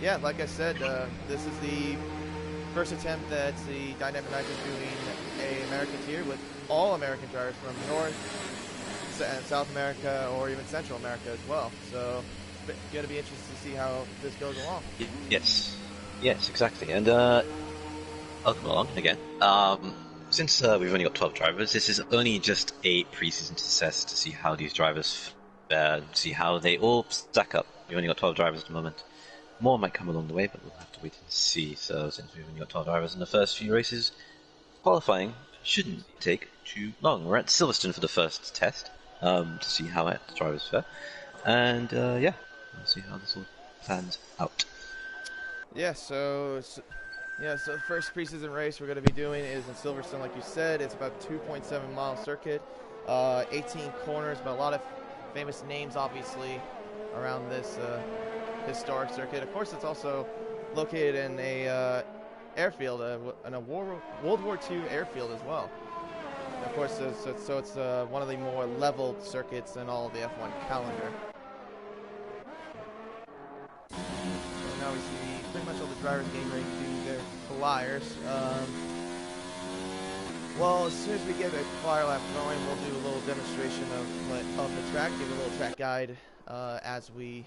Yeah, like I said, this is the first attempt that the Dynamic Knights is doing a American tier with all American drivers from North and South America or even Central America as well. So it's going to be interesting to see how this goes along. Yes, yes, exactly. And I'll come along again. Since we've only got 12 drivers, this is only just a preseason test to see how these drivers see how they all stack up. We've only got 12 drivers at the moment. More might come along the way, but we'll have to wait and see. So since we've only got 12 drivers in the first few races, qualifying shouldn't take too long. We're at Silverstone for the first test to see how the drivers fare. And yeah, we'll see how this all pans out. Yeah, so the first preseason race we're going to be doing is in Silverstone, like you said. It's about 2.7 mile circuit, 18 corners, but a lot of famous names, obviously, around this historic circuit. Of course, it's also located in a airfield, in a World War II airfield as well. Of course, so it's one of the more level circuits in all of the F1 calendar. So now we see pretty much all the drivers getting ready to do their flyers. Well, as soon as we get a flyer lap going, we'll do a little demonstration of the track, give a little track guide as we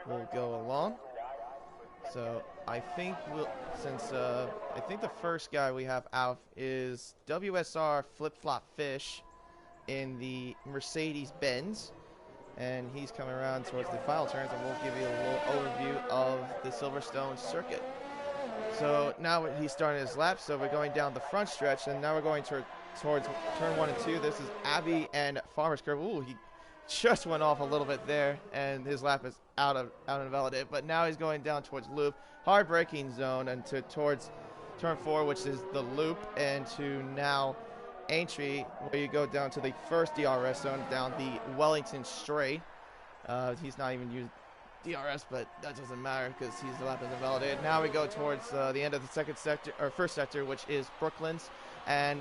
will go along. So I think I think the first guy we have out is WSR Flip Flop Fish in the Mercedes-Benz, and he's coming around towards the final turns, and we'll give you a little overview of the Silverstone circuit. So now he's starting his lap, so we're going down the front stretch, and now we're going towards turn 1 and 2. This is Abbey and Farmer's Curve. Ooh, he just went off a little bit there, and his lap is out and invalidated. But now he's going down towards loop, hard braking zone, and towards turn 4, which is the loop, and to now Aintree, where you go down to the first DRS zone, down the Wellington Straight. He's not even used DRS, but that doesn't matter because his lap is invalidated. Now we go towards the end of the first sector, which is Brooklands, and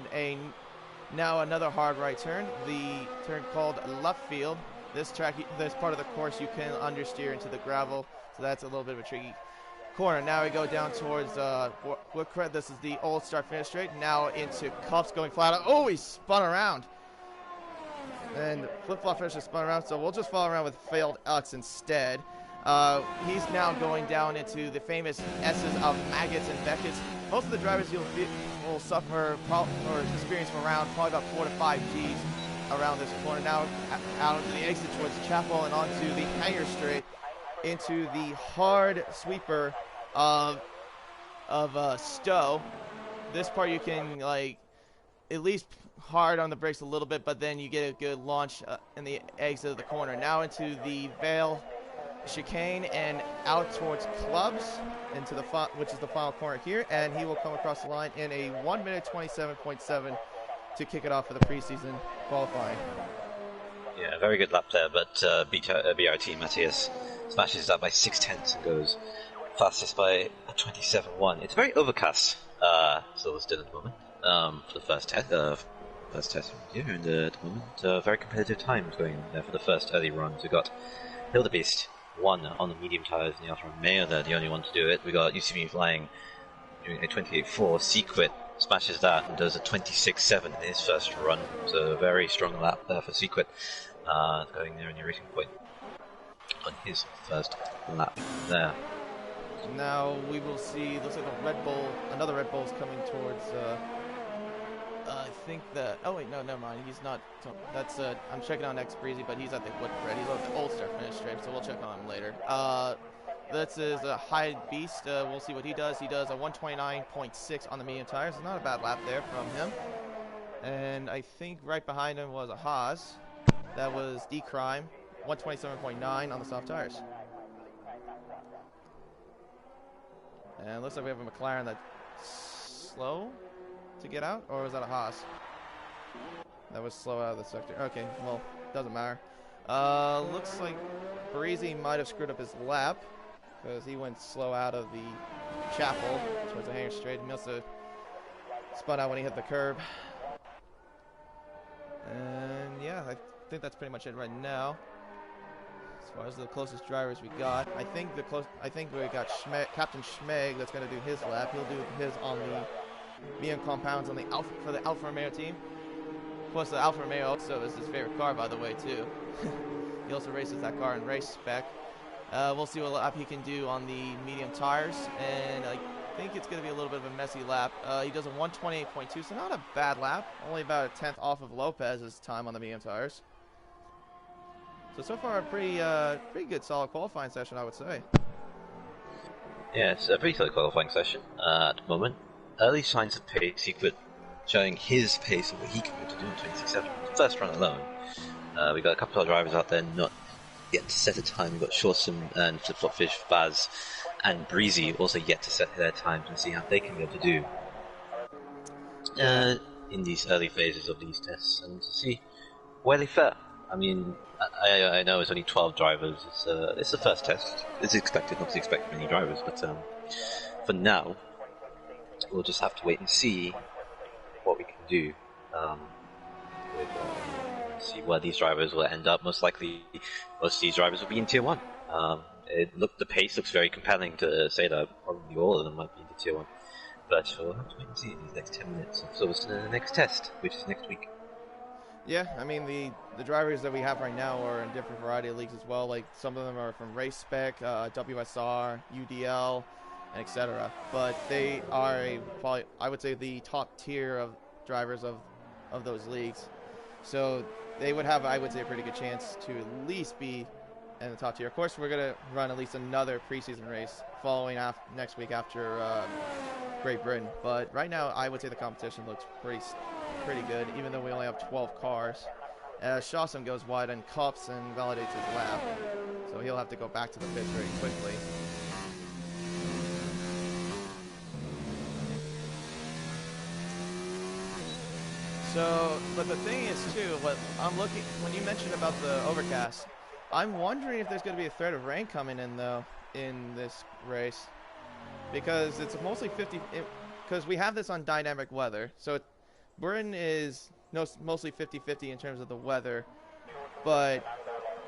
now another hard right turn, the turn called Luffield. This part of the course you can understeer into the gravel, so that's a little bit of a tricky corner. Now we go down towards Woodcrest. This is the old start finish straight. Now into Cups going flat out. Oh, he spun around. And flip-flop finish is spun around, so we'll just follow around with failed X instead. He's now going down into the famous S's of Maggots and Beckett's. Most of the drivers will suffer or experience from around probably about 4 to 5 Gs around this corner. Now out into the exit towards Chapel and onto the Hanger Straight into the hard sweeper of Stowe. This part you can at least hard on the brakes a little bit, but then you get a good launch in the exit of the corner. Now into the Vale chicane and out towards Clubs into which is the final corner here, and he will come across the line in a 1 minute 27.7 to kick it off for the preseason qualifying. Yeah, very good lap there, but BRT Matthias smashes that by 6/10 and goes fastest by a 27.1. It's very overcast, Silverstone at the moment, for the first test here, and at the moment, very competitive times going there for the first early runs. We got Hildebeest won on the medium tires in the Alfa Romeo. They're the only one to do it. We got UCB flying doing a 28.4. Sequit smashes that and does a 26.7 in his first run. So a very strong lap there for Sequit, going there in the racing point on his first lap there. Now we will see, looks like another Red Bull's coming towards, I think that, oh wait, no, never mind, he's not, that's, I'm checking on X Breezy, but he's at the Woodcrest, he's on the Old Star finish straight, so we'll check on him later. This is a High Beast, we'll see what he does. He does a 129.6 on the medium tires, not a bad lap there from him. And I think right behind him was a Haas, that was D-Crime, 127.9 on the soft tires. And it looks like we have a McLaren that's slow to get out, or was that a Haas? That was slow out of the sector. Okay, well, doesn't matter. Looks like Parisi might have screwed up his lap because he went slow out of the Chapel towards the Hanger Straight. He must have spun out when he hit the curb. And yeah, I think that's pretty much it right now. as far as the closest drivers we got, I think we got Captain Schmeg that's going to do his lap. He'll do his on the medium compounds on the for the Alfa Romeo team. Of course, the Alfa Romeo also is his favorite car, by the way, too. He also races that car in race spec. We'll see what lap he can do on the medium tires, and I think it's going to be a little bit of a messy lap. He does a 128.2, so not a bad lap. Only about a tenth off of Lopez's time on the medium tires. So far, a pretty good, solid qualifying session, I would say. Yeah, it's a pretty solid qualifying session at the moment. Early signs of pace, Secret showing his pace and what he can do in 26.7. First run alone. We got a couple of drivers out there not yet to set a time. We've got Shawson and Flip Flop Fish, Baz, and Breezy also yet to set their times and see how they can be able to do in these early phases of these tests and to see where they fare. I mean, I know it's only 12 drivers. It's the first test. It's expected not to expect many drivers, but for now, we'll just have to wait and see what we can do. See where these drivers will end up. Most likely, most of these drivers will be in Tier 1. The pace looks very compelling to say that probably all of them might be into Tier 1. But we'll have to wait and see in these next 10 minutes. So it's the next test, which is next week. Yeah, I mean, the drivers that we have right now are in different variety of leagues as well. Like, some of them are from Race Spec, WSR, UDL, and etc. But they are probably, I would say, the top tier of drivers of those leagues. So they would have, I would say, a pretty good chance to at least be in the top tier. Of course, we're going to run at least another preseason race following next week after Great Britain. But right now, I would say the competition looks pretty good, even though we only have 12 cars. Shawson goes wide on cups and validates his lap, so he'll have to go back to the pits very quickly. So, but the thing is too, when you mentioned about the overcast, I'm wondering if there's going to be a threat of rain coming in though in this race, because it's mostly 50. Because we have this on dynamic weather, so Britain is mostly 50-50 in terms of the weather, but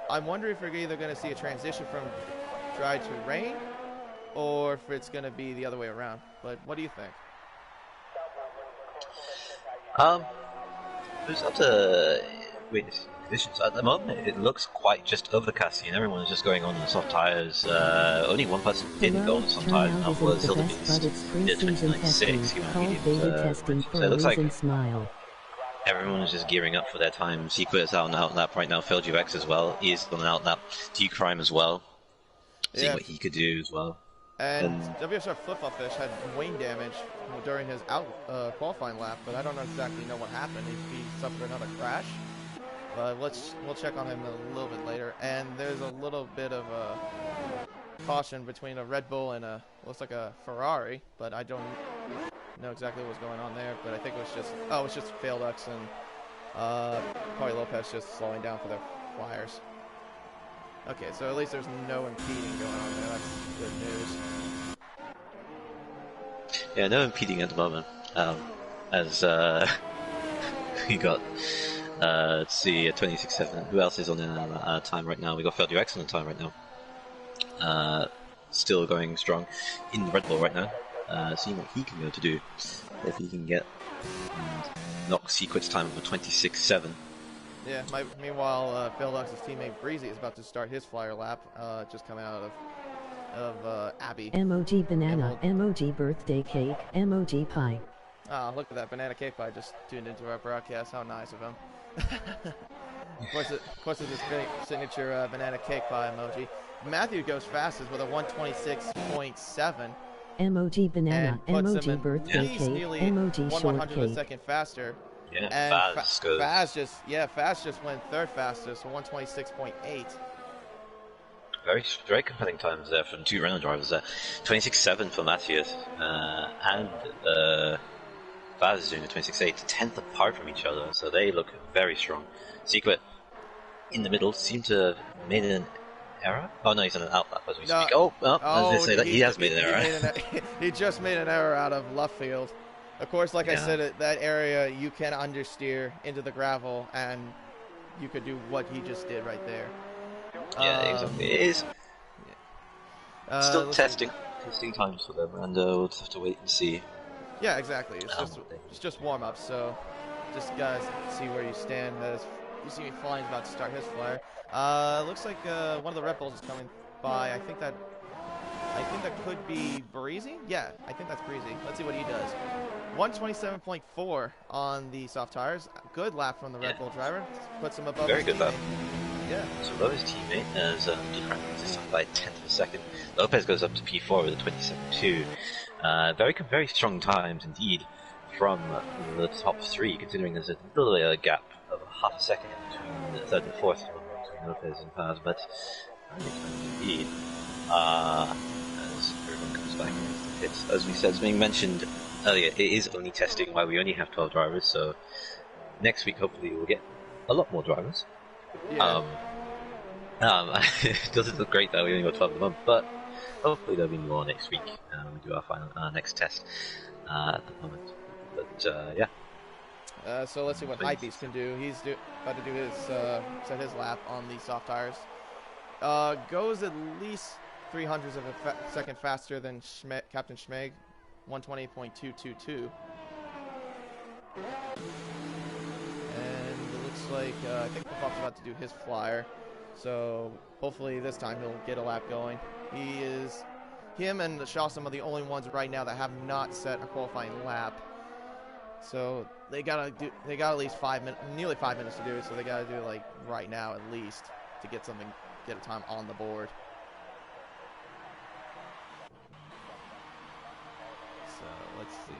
I'm wondering if we're either going to see a transition from dry to rain, or if it's going to be the other way around. But what do you think? It's up to witness conditions. At the moment, it looks quite just overcasty, and everyone's just going on the soft tires. Only one person didn't go on the soft tires, and that was Hilda Beast. Did 29.6, he went medium. So it looks like everyone's just gearing up for their time. Secret is out and out lap right now. FelGUX as well. He is on an out lap. T-Crime as well. Seeing what he could do as well. And WSR Flip-Flop Fish had wing damage during his qualifying lap, but I don't exactly know what happened. He suffered another crash. But we'll check on him a little bit later. And there's a little bit of a caution between a Red Bull and looks like a Ferrari, but I don't know exactly what's going on there. But I think it was just FailDux and probably Lopez just slowing down for their flyers. Okay, so at least there's no impeding going on there. That's good news. Yeah, no impeding at the moment. As we got, let's see, 26.7. Who else is on the time right now? We got FelGUX on the time right now. Still going strong in the Red Bull right now. Seeing what he can go to do. If he can get knock Secret's time of a 26.7. Yeah, meanwhile, FailDux's teammate Breezy is about to start his flyer lap, just coming out of Abbey. Emoji banana, emoji birthday cake, emoji pie. Ah, look at that, Banana Cake Pie just tuned into our broadcast. How nice of him. Of course, it's his signature Banana Cake Pie emoji. Matthew goes fastest with a 126.7. Emoji banana, emoji birthday cake, emoji short 1/100th of a second faster. Yeah, and Faz Faz just went third fastest, so 126.8. Very compelling times there from two Renault drivers there. 26.7 for Matthias, and Faz is doing a 26.8, a tenth apart from each other, so they look very strong. Secret in the middle seemed to have made an error. Oh no, he's on an outlap as we speak. I was going to say that he has made an error. He just made an error out of left field. Of course, like I said, that area you can understeer into the gravel, and you could do what he just did right there. Yeah, exactly. It is still testing times for them, and we'll just have to wait and see. Yeah, exactly. It's just warm up, so just guys see where you stand. As you see me flying, about to start his flyer. Looks like one of the Red Bulls is coming by. I think that could be Breezy. Yeah, I think that's Breezy. Let's see what he does. 127.4 on the soft tires. Good lap from the Red Bull driver. Puts him above his teammate. Very good lap. Yeah. So above his teammate as Decran this time by a tenth of a second. Lopez goes up to P4 with a 27.2. Very strong times indeed from the top three, considering there's a little bit of a gap of half a second between the third and fourth between Lopez and Paz, but very good times indeed. As everyone comes back into the pits. As we said, as being mentioned earlier, it is only testing why we only have 12 drivers, so next week hopefully we'll get a lot more drivers. Yeah. It doesn't look great that we only got 12 of them, but hopefully there'll be more next week when we do our final next test at the moment. But yeah. So let's see what Hypebeast can do. He's about to do his set his lap on the soft tires. Goes at least 300ths of a second faster than Captain Schmeg, 120.222. And it looks like I think Fox about to do his flyer. So hopefully this time he'll get a lap going. Him and Shawsome are the only ones right now that have not set a qualifying lap. So they got at least nearly 5 minutes to do it. So they gotta do it like right now at least to get a time on the board. So let's see.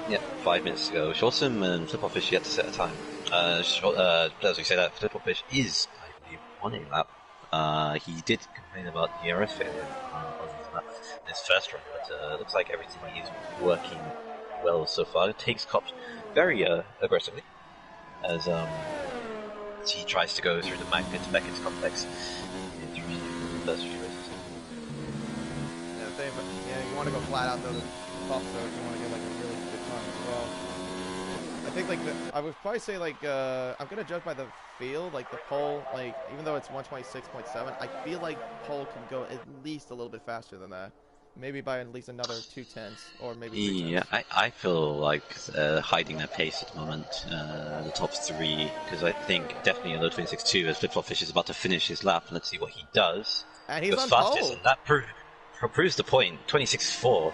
Yeah, 5 minutes to go. Shawsome and Flip-Off-Fish yet to set a time. As we say that, Flip-Off-Fish is, I believe, on a lap. He did complain about the DRS failure on his lap in his first run, but it looks like everything is working well so far. It takes Cops very aggressively as he tries to go through the Magnet to Beckett's complex in the first few races. Yeah, you want to go flat out though, you want to get like a really good time as well. I think I would probably say I'm gonna judge by the field, like the pole, like even though it's 126.7, I feel like pole can go at least a little bit faster than that. Maybe by at least another 2/10 or maybe 3/10. Yeah, I feel like hiding their pace at the moment, the top three, because I think definitely another 26.2 as Flip-Flop-Fish is about to finish his lap. Let's see what he does. And he's on fastest, pole. And that proves the point. 26.4.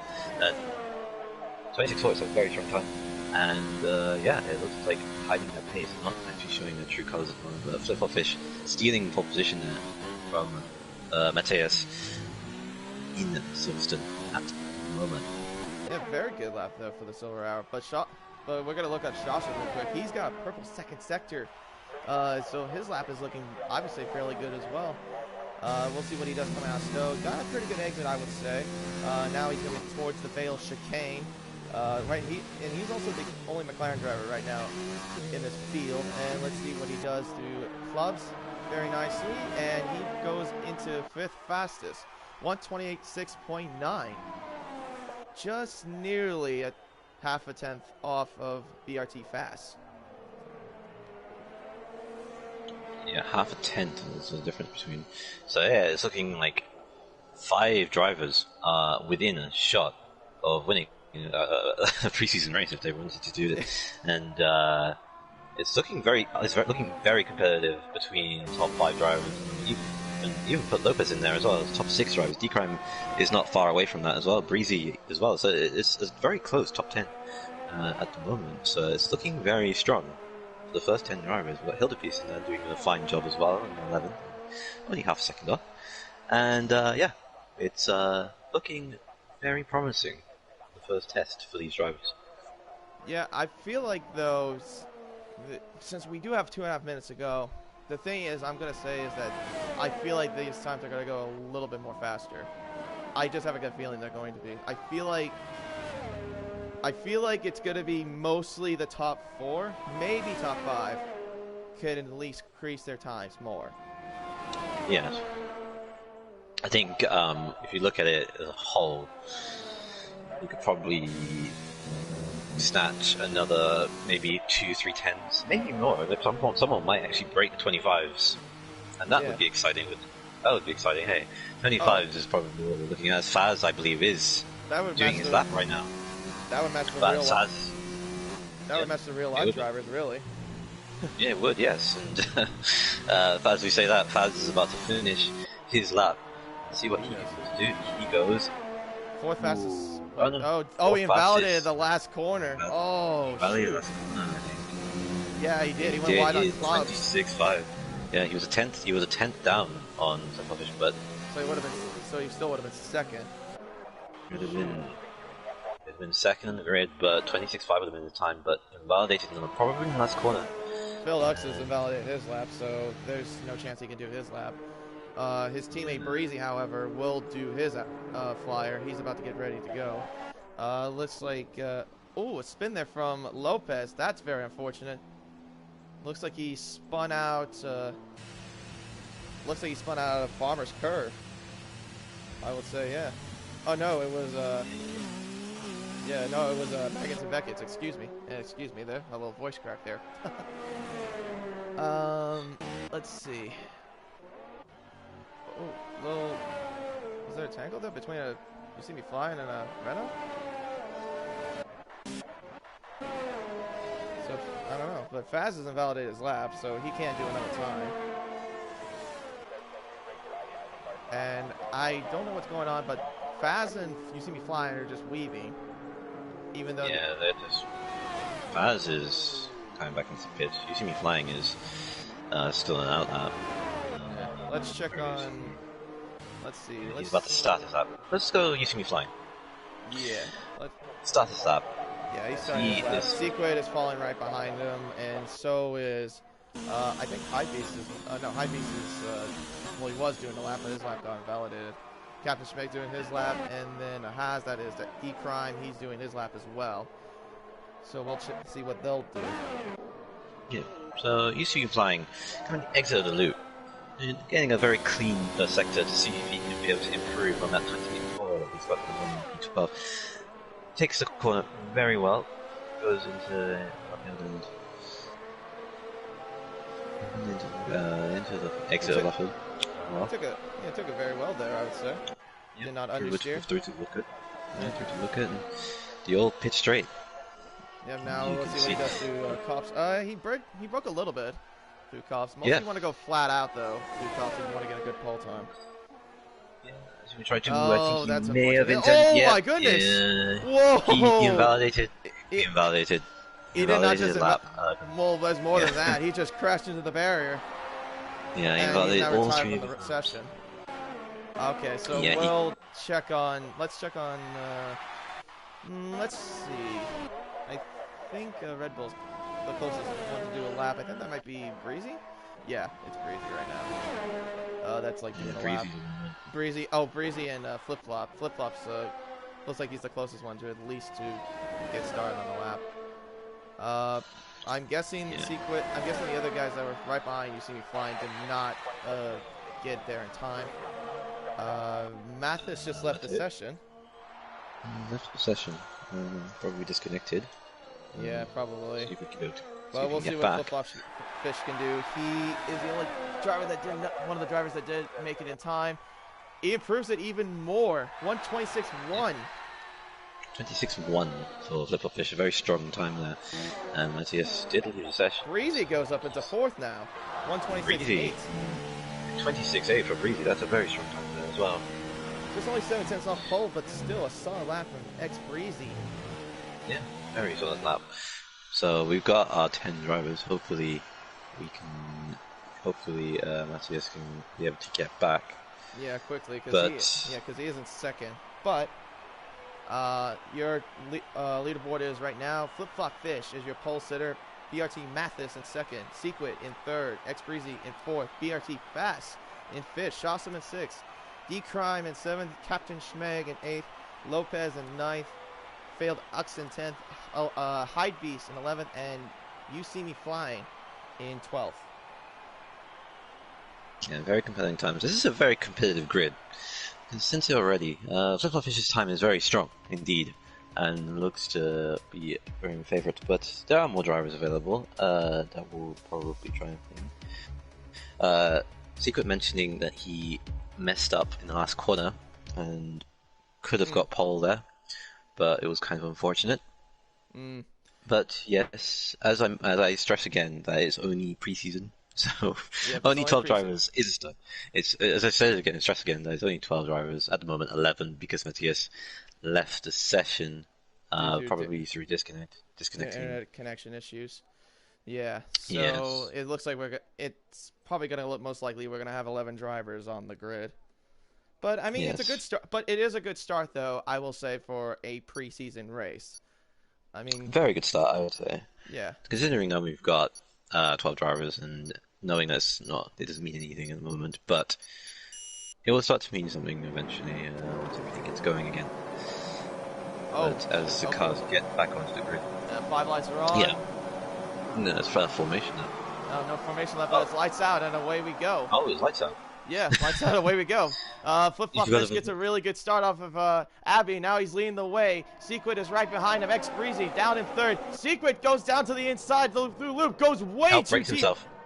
26.4 is a very strong time. And yeah, it looks like hiding their pace, not actually showing their true colors at the moment. But Flip-Flop-Fish stealing pole position there from Mateus in Silverstone at the moment. Yeah, very good lap though for the Silver Hour. But we're gonna look at Shawsome real quick. He's got a purple second sector, so his lap is looking obviously fairly good as well. We'll see what he does coming out of snow. Got a pretty good exit, I would say. Now he's going towards the Vale chicane. He's also the only McLaren driver right now in this field. And let's see what he does through clubs very nicely. And he goes into 5th fastest, 128.6.9. Just nearly a half a tenth off of BRT Fast. Yeah, half a tenth is the difference between. So yeah, it's looking like 5 drivers are within a shot of winning a preseason race if they wanted to do this, and it's looking very competitive between top 5 drivers. And even put Lopez in there as well as top 6 drivers. D-Crime is not far away from that as well. Breezy as well. So it's very close, top 10 at the moment. So it's looking very strong. The first 10 drivers. We've got Hildepiece in there doing a fine job as well in 11th, only half a second off. And yeah, it's looking very promising, the first test for these drivers. Yeah, I feel like though, since we do have 2.5 minutes to go, the thing is I'm going to say is that I feel like these times are going to go a little bit more faster. I just have a good feeling they're going to be. I feel like it's going to be mostly the top 4, maybe top 5, could at least increase their times more. Yes. I think if you look at it as a whole, you could probably snatch another maybe 2-3 10s, maybe more. Someone might actually break the 25s and that would be exciting. That would be exciting. Hey, 25 is probably what we're looking at. Faz, I believe, is doing his lap right now. That would mess the real life. That would mess the real life drivers, really. Yeah, it would. Yes. And as we say that, Faz is about to finish his lap. See what he can do. He goes. Fourth fastest. He invalidated the last corner. Invalidated last corner. Yeah, he did. He went wide on clubs. 26.5. Yeah, he was a tenth. He was a tenth down on Sliverstone, but so he still would have been second. It would have been second in the grid, but 26.5 would have been the time. But invalidated probably in the last corner. Phil Ux has invalidated his lap, so there's no chance he can do his lap. His teammate Breezy, however, will do his flyer. He's about to get ready to go. Looks like a spin there from Lopez. That's very unfortunate. Looks like he spun out. Looks like he spun out of Farmer's Curve. I would say, yeah. Oh no, it was. Yeah, no, it was Megan's and Beckett's. Excuse me there. A little voice crack there. Let's see. Was there a tangle there between You See Me Flying and a Renault? So, I don't know. But Faz has invalidated his lap, so he can't do another time. And I don't know what's going on, but Faz and You See Me Flying are just weaving. Even though... Yeah, they're just... Faz is coming back into the pit. You See Me Flying is still an out lap. Let's check on... Let's see. He's about to start his lap. Let's go You See Me Flying. Yeah. Let's start his lap. Yeah, he's starting his lap. Sequid is falling right behind him, and so is... I think Hypebeast is... no, Hypebeast is... well, he was doing the lap, but his lap got invalidated. Captain Schmeck doing his lap, and then Haas, that is, E-Crime, he's doing his lap as well. So we'll see what they'll do. Yeah, so You See Me Flying coming exit of the loop. Getting a very clean sector to see if he can be able to improve on that 24 that he's got in 12. Takes the corner very well. Goes into the exit of Luffield. Took it very well there, I would say. Yep. Did not understeer. Through to look at. Yeah, through to look at. And the old pit straight. Yeah, now let's see what he does to Cops. He broke a little bit through Cops. Mostly want to go flat out, though through Cops if you want to get a good pole time. Yeah, as we tried to. I think he may have intended. Oh my goodness! Yeah. Whoa! He invalidated. He invalidated. He did not just lap. Well, there's more than that. He just crashed into the barrier. Yeah, he invalidated all three of the session. Okay, so we'll check on. Let's check on. Let's see. I think Red Bull's the closest one to do a lap. I think that might be Breezy. Yeah, it's Breezy right now. That's like doing a lap. Breezy. Oh, Breezy and Flip Flop. Flip Flop's looks like he's the closest one to at least to get started on the lap. I'm guessing Sequit. I'm guessing the other guys that were right behind You See Me Flying did not get there in time. Mathis just left the session. Left the session. Probably disconnected. Yeah, probably. See if we can well, we'll see what Flip Flop Fish can do. He is the only driver that did one of the drivers that did make it in time. He improves it even more. 1:26.1. 26.1 for Flip Flop Fish, a very strong time there. And Matthias did lose the session. Breezy goes up into fourth now. 1:26.8. 26.8 for Breezy, that's a very strong time there as well. Just only 7 tenths off pole, but still a solid lap from ex-Breezy. Yeah, very solid lap. So we've got our 10 drivers. Hopefully Matthias can be able to get back. Yeah, quickly, because he isn't second. But your leaderboard is right now Flip Flop Fish is your pole sitter, BRT Mathis in second, Sequit in third, X-Breezy in fourth, BRT Fast in fifth, Shawsome in sixth, D-Crime in seventh, Captain Schmeg in eighth, Lopez in ninth, Failed Ux in 10th, Hypebeast in 11th, and You See Me Flying in 12th. Yeah, very compelling times. This is a very competitive grid. Since already, Flip Flop Fish's time is very strong indeed, and looks to be very in favourite. But there are more drivers available that will probably try and win. Secret mentioning that he messed up in the last corner and could have got pole there, but it was kind of unfortunate. But yes, as I stress again, that is only preseason, so only 12 drivers is a start. It's, as I said again, stress again, there's only 12 drivers at the moment, 11 because Matthias left the session probably through disconnecting internet connection issues. Yeah, so it looks like it's probably going to look most likely we're going to have 11 drivers on the grid. But I mean, it's a good start. But it is a good start, though, I will say, for a preseason race. I mean, very good start, I would say. Yeah. Considering now we've got 12 drivers, and knowing it doesn't mean anything at the moment, but it will start to mean something eventually once everything gets going again. But as the cars get back onto the grid. 5 lights are on. Yeah. No, it's for formation now. No, no formation left, but it's lights out, and away we go. Oh, it's lights out. Yeah, lights out, away we go. Flip-Flop Fish gets a really good start off of Abby. Now he's leading the way. Secret is right behind him. Breezy down in third. Secret goes down to the inside through loop. Goes way too deep.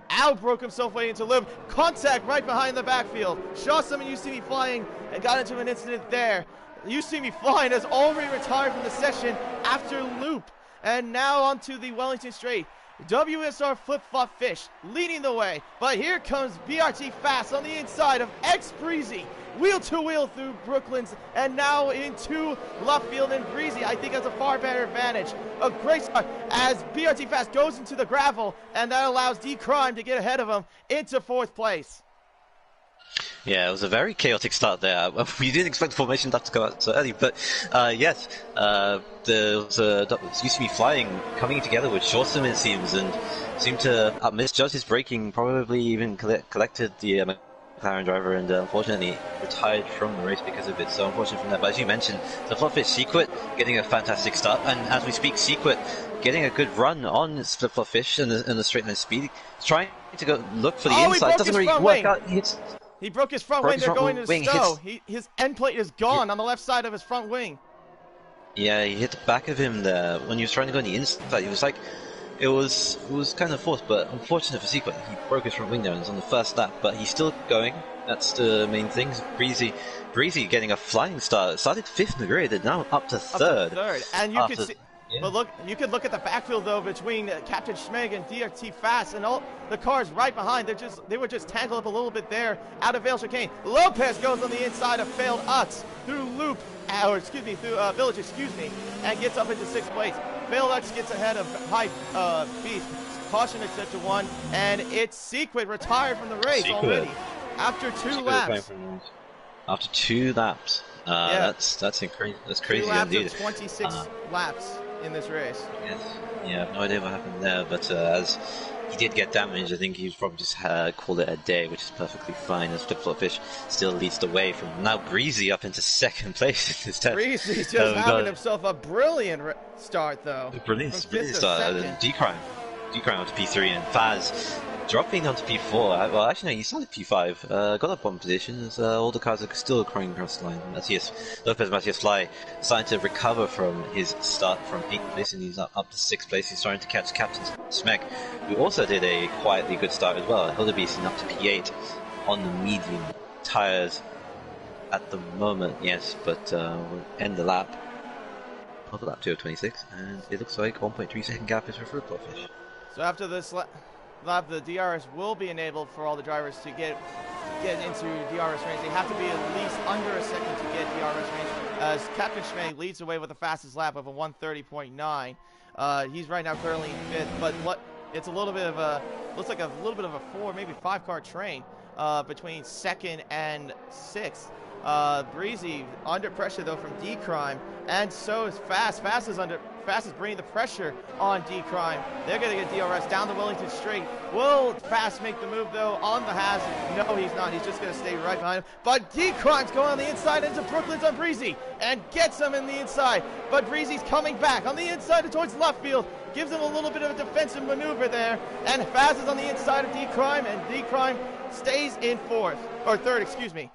Outbroke himself way into loop. Contact right behind the backfield. Shaw Summon You See Me Flying and got into an incident there. You See Me Flying has already retired from the session after loop. And now onto the Wellington Straight. WSR Flip-Flop Fish leading the way, but here comes BRT Fast on the inside of Breezy, wheel to wheel through Brooklands, and now into left field, and Breezy I think has a far better advantage. A great start as BRT Fast goes into the gravel, and that allows D-Crime to get ahead of him into 4th place. Yeah, it was a very chaotic start there. We didn't expect the formation to come out so early, but yes, there was used to be flying coming together with Shortsum, it seems, and seemed to misjudge his braking, probably even collected the McLaren driver, and unfortunately retired from the race because of it. So unfortunate from that. But as you mentioned, the Flip-Flop Secret getting a fantastic start, and as we speak, Secret getting a good run on Flip-Flop Fish and the straight line speed. He's trying to go look for the inside. Doesn't really work out. He broke his front wing. They're going to stow. His end plate is gone on the left side of his front wing. Yeah, he hit the back of him there when he was trying to go on the inside. He was like, it was kind of forced, but unfortunate for Secret. He broke his front wing there and was on the first lap, but he's still going. That's the main thing. Breezy getting a flying start. Started 5th in the grid and now up to 3rd. And you can see. Yeah. But look, you could look at the backfield though between Captain Schmeg and DRT Fast, and all the cars right behind. They were just tangled up a little bit there. Out of Vale Chicane, Lopez goes on the inside of Failed Ux through Loop, through Village, and gets up into 6th place. Failed Ux gets ahead of High Beast. Caution is set to 1, and it's Secret retired from the race already after 2 laps. After 2 laps. Yeah. That's incredible. That's crazy 2 laps indeed. of 26 laps in this race. Yes. Yeah, I have no idea what happened there, but as he did get damaged, I think he's probably just called it a day, which is perfectly fine, as Flip-Flop Fish still leads the way from now Breezy up into 2nd place instead. Breezy's just having himself a brilliant start, though. A brilliant start. D-Crime up to P3, and Faz dropping onto P4. Well, actually, no, he started P5. Got up 1 position as all the cars are still crying across the line. Matthias Fly starting to recover from his start from 8th place, and he's up to 6th place. He's starting to catch Captain Smek, who also did a quietly good start as well. Hildebeest up to P8 on the medium tires at the moment, yes, but we'll end the lap. Of the lap 2:26, and it looks like 1.3 second gap is for Flip-Flop Fish. So after this lap, the DRS will be enabled for all the drivers to get into DRS range. They have to be at least under a second to get DRS range. As Captain Schmeg leads away with the fastest lap of a 1:30.9. He's right now currently in 5th, but it's a little bit of a looks like a little bit of a 4, maybe 5-car train between 2nd and 6th. Breezy under pressure though from D-Crime, and so is Fast. Fast is bringing the pressure on D-Crime. They're going to get DRS down the Wellington Straight. Will Fast make the move though on the hazard? No, he's not. He's just going to stay right behind him. But D-Crime's going on the inside into Brooklands on Breezy and gets him in the inside. But Breezy's coming back on the inside towards left field. Gives him a little bit of a defensive maneuver there. And Fast is on the inside of D-Crime, and D-Crime stays in 3rd, excuse me.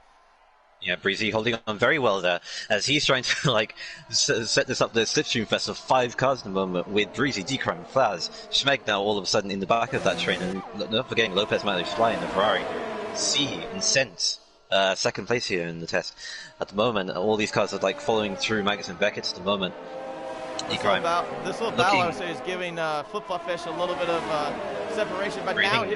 Yeah, Breezy holding on very well there as he's trying to like set this up the slipstream fest of 5 cars at the moment with Breezy, D-Crime, Flaz, Schmeg now all of a sudden in the back of that train, and not forgetting Lopez Matos flying the Ferrari. see and sense second place here in the test. At the moment, all these cars are like following through Magnus and Beckett at the moment. This little battle, I would say, is giving Flip-Flop Fish a little bit of separation, but now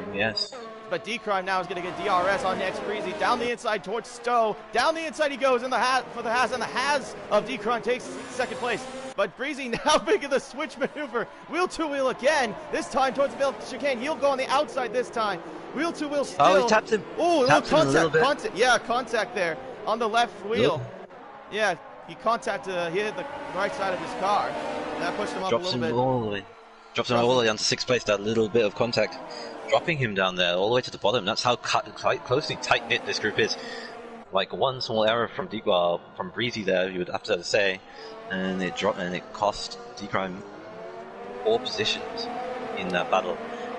but D-Crime now is going to get DRS on next Breezy. Down the inside towards Stowe. Down the inside he goes in for the Haas, and the Haas of D-Crime takes second place. But Breezy now making the switch maneuver. Wheel to wheel again. This time towards the Bill chicane. He'll go on the outside this time. Wheel to wheel still. Oh, he tapped him. Oh, contact. Yeah, contact there on the left wheel. Yeah, he hit the right side of his car. That pushed him up a little bit. Drops him all the way down to 6th place. That little bit of contact, dropping him down there all the way to the bottom. That's how closely tight knit this group is. Like one small error from Breezy there, you would have to say, and it cost D-Crime 4 positions in that battle.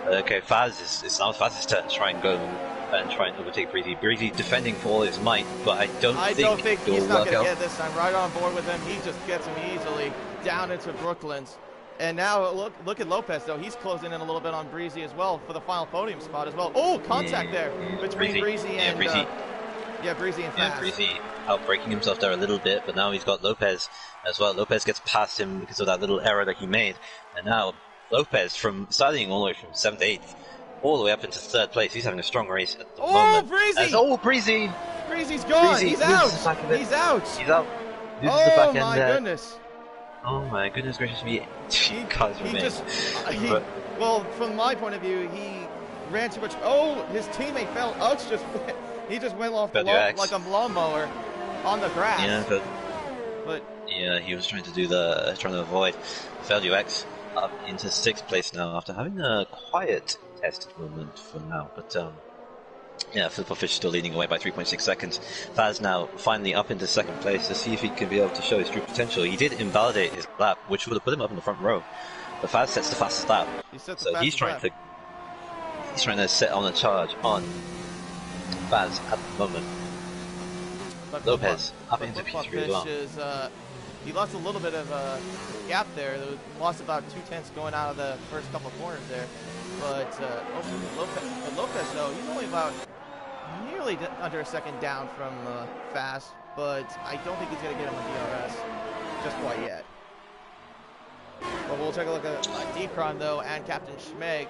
Okay, Faz is now Faz's turn to try and go and try and overtake Breezy. Breezy defending for all his might, but I don't think he's not going to get this time. Right on board with him, he just gets him easily down into Brooklands. And now look at Lopez though. He's closing in a little bit on Breezy as well for the final podium spot as well. Oh, contact there between Breezy and Breezy and Faz. Yeah, Breezy outbreaking himself there a little bit, but now he's got Lopez as well. Lopez gets past him because of that little error that he made, and now Lopez from starting all the way from 7th to 8th, all the way up into 3rd place. He's having a strong race at the moment. Breezy! Breezy's gone. He's out. He's out. This is the back end my goodness. Oh my goodness gracious me. Well, from my point of view, he ran too much. Oh, his teammate fell. Ouch, he just went off like a lawnmower on the grass. Yeah, but yeah, he was trying to avoid. Failed UX up into 6th place now after having a quiet test moment for now. But yeah, Flip-Flop Fish still leading away by 3.6 seconds. Faz now finally up into 2nd place to see if he can be able to show his true potential. He did invalidate his lap, which would have put him up in the front row. But Faz sets the fastest lap, so he's trying to set on a charge on Faz at the moment. But Lopez up into P3 as well. He lost a little bit of a gap there. Lost about 2/10 going out of the first couple of corners there. But Lopez, though, he's only about nearly under a second down from Fast, but I don't think he's going to get him on DRS just quite yet. But we'll take a look at D-Crime, though, and Captain Schmeg.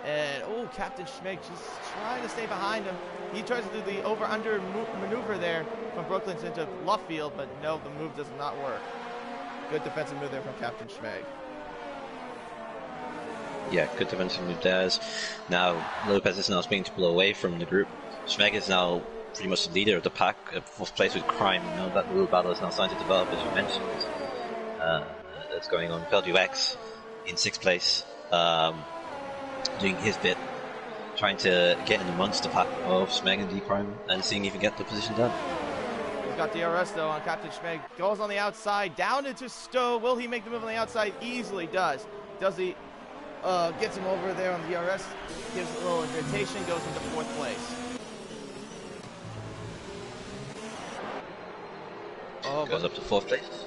And, Captain Schmeg just trying to stay behind him. He tries to do the over-under maneuver there from Brooklands into Luffield, but no, the move does not work. Good defensive move there from Captain Schmeg. Yeah, good defensive move there. Now Lopez is now beginning to pull away from the group. Schmeg is now pretty much the leader of the pack, 4th place with Crime. Now that little battle is now starting to develop, as you mentioned. That's going on. X in 6th place, doing his bit, trying to get in amongst the pack of Schmeg and D-Crime and seeing if he can get the position done. He's got DRS though on Captain Schmeg. Goes on the outside, down into Stowe. Will he make the move on the outside? Easily does. Does he? Gets him over there on the DRS, gives a little invitation, goes into 4th place. Goes up to 4th place.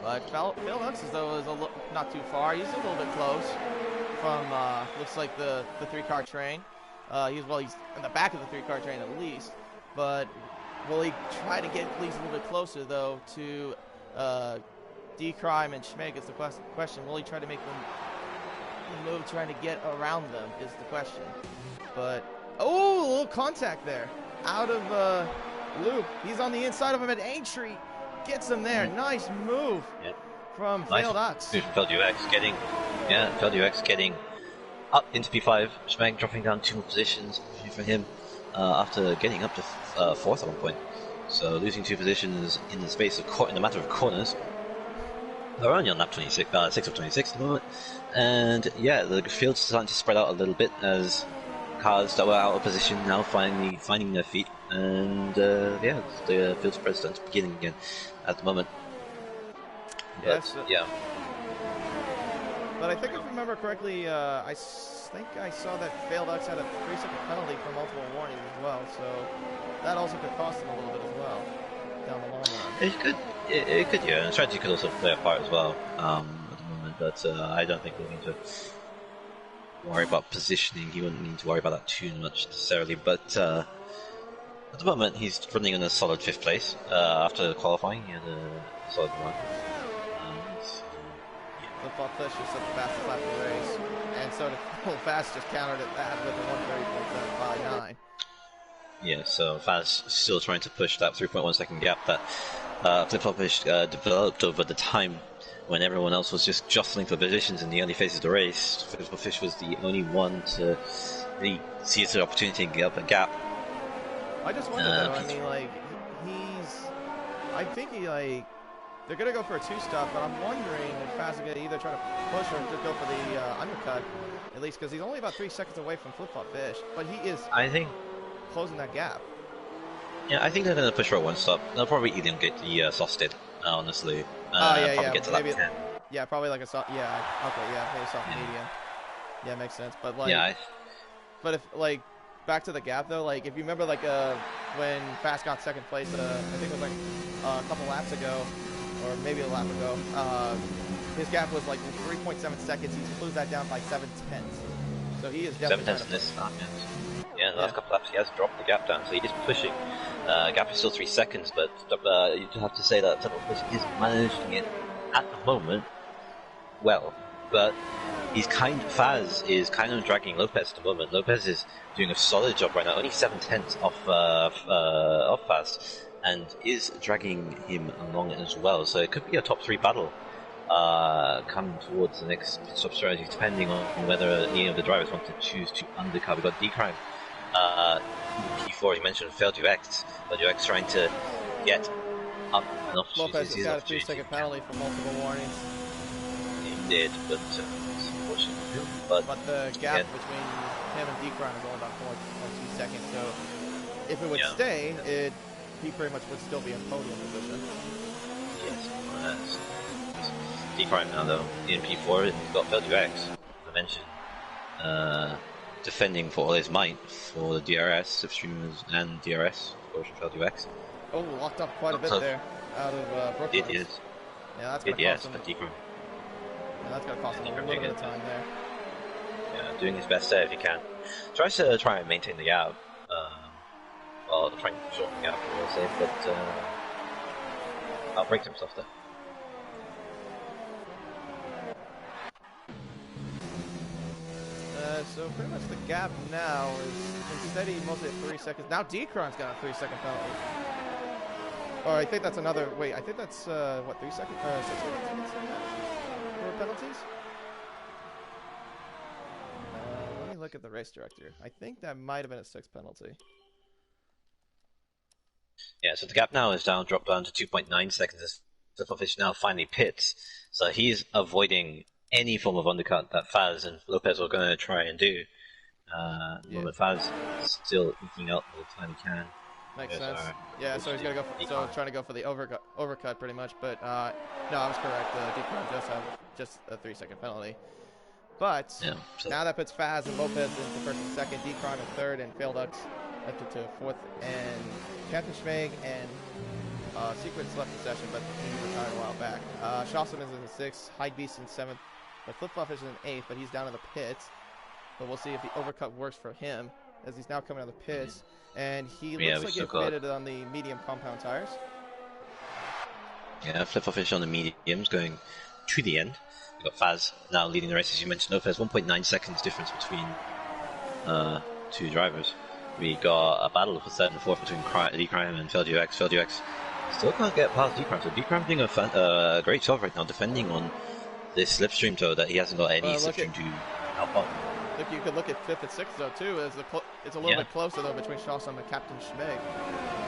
But Phil Nunces, though, is not too far. He's a little bit close from, looks like the 3-car train. He's in the back of the 3-car train at least. But will he try to get at least a little bit closer, though, to D-Crime and Schmeg is the question. Will he try to make them move, trying to get around them is the question. But a little contact there out of loop. He's on the inside of him at Aintree, gets him there. Nice move from Failed Ux. Failed UX getting up into P5. Schmeg dropping down 2 more positions for him after getting up to 4th at one point. So losing 2 positions in the space of in a matter of corners. They're only on lap 26, 6 of 26 at the moment. And yeah, the field's starting to spread out a little bit as cars that were out of position now finally finding their feet. And yeah, the field spread is starting to begin again at the moment. But, yeah. But I think if I remember correctly, I think I saw that Failed Ux had a 3-second penalty for multiple warnings as well. So that also could cost him a little bit as well down the long run. It could, yeah. And strategy could also play a part as well at the moment, but I don't think we'll need to worry about positioning. He wouldn't need to worry about that too much necessarily. But At the moment, he's running in a solid 5th place. After qualifying, he had a solid run. Flip-flop Fish is such a fastest lap of the race, and so Fast just countered at that with a 1:30.759. Yeah, so Faz still trying to push that 3.1 second gap that Flip-flop Fish developed over the time when everyone else was just jostling for positions in the early phases of the race. Flip-flop Fish was the only one to really seize the opportunity and get up a gap. I just wonder though, I mean, like, I think they're going to go for a 2-stop, but I'm wondering if Faz is going to either try to push or just go for the undercut, at least, because he's only about 3 seconds away from Flip-flop Fish, but he is closing that gap. Yeah, I think they're going to push for a 1-stop. They'll probably even get the soft did, honestly. Probably get to lap 10. Yeah, probably like a soft, maybe soft medium. Yeah, makes sense, but like, but if, like, back to the gap though, like, if you remember, like, when Fast got 2nd place, I think it was like a couple laps ago, or maybe a lap ago, his gap was like 3.7 seconds. He's closed that down by 7/10. So he is definitely 7/10 in this lap, yes. Yeah, in the last couple laps he has dropped the gap down, so he is pushing. Gap is still 3 seconds, but you do have to say that Flip-flop Fish is managing it at the moment well. But Faz is kind of dragging Lopez at the moment. Lopez is doing a solid job right now, only 7/10 off Faz, and is dragging him along as well. So it could be a top 3 battle coming towards the next pit stop strategy, depending on whether any of the drivers want to choose to undercut. We've got D-Crime. P4, you mentioned failed UX, but UX trying to get up an opportunity. Lopez has got a 3-second penalty for multiple warnings. He did, but unfortunately. But the gap between him and D-Crime is only about 4.2 seconds, so if it would stay, he pretty much would still be in podium position. Yes, D-Crime now though, in P4, he's got failed UX, as I mentioned. Defending for all his might for the DRS, Slipstreamers and DRS, of course, failed UX. Oh, locked up quite a bit there out of Brooklyn. It is. Yeah, that's going to cost him. But D-Crime. Yeah, that's going to cost him a little bit of time there. Yeah, doing his best there if he can. Tries to try and maintain the gap. Well, trying to shorten the gap, I will say, but outbreaks himself there. So pretty much the gap now is instead he mostly at 3 seconds. Now D-Crime's got a 3-second penalty. Or I think that's another. Wait, I think that's what, 3 seconds? 6 seconds for penalties. Let me look at the race director. I think that might have been a 6th penalty. Yeah, so the gap now is dropped down to 2.9 seconds as Flip-flop Fish now finally pits. So he's avoiding any form of undercut that Faz and Lopez are going to try and do. Moment Faz is still eking out the time he can. Makes sense. Yeah, so he's going to go for, trying to go for the overcut pretty much, but no, I was correct. D-Crime does have just a 3-second penalty. But now that puts Faz and Lopez into 1st and 2nd, D-Crime in 3rd, and Failed Ux up to 4th, and Captain Schmeg and Secret's left the session, but he retired a while back. Shawson is in 6th, Hydebeast in 7th, but Flip-flop is in 8th, but he's down in the pits. But we'll see if the overcut works for him, as he's now coming out of the pits. And he looks like he fitted on the medium compound tires. Yeah, Flip-flop Fish on the mediums going to the end. We've got Faz now leading the race, as you mentioned. Lopez, 1.9 seconds difference between 2 drivers. We got a battle for 3rd and 4th between D-Crime and Failed UX. Failed UX still can't get past D-Crime, so D-Crime doing a great job right now defending on this slipstream toe that he hasn't got any slipstream to help on. Look, you could look at 5th and 6th though too. It's a little bit closer though between Shawson and Captain Schmeg.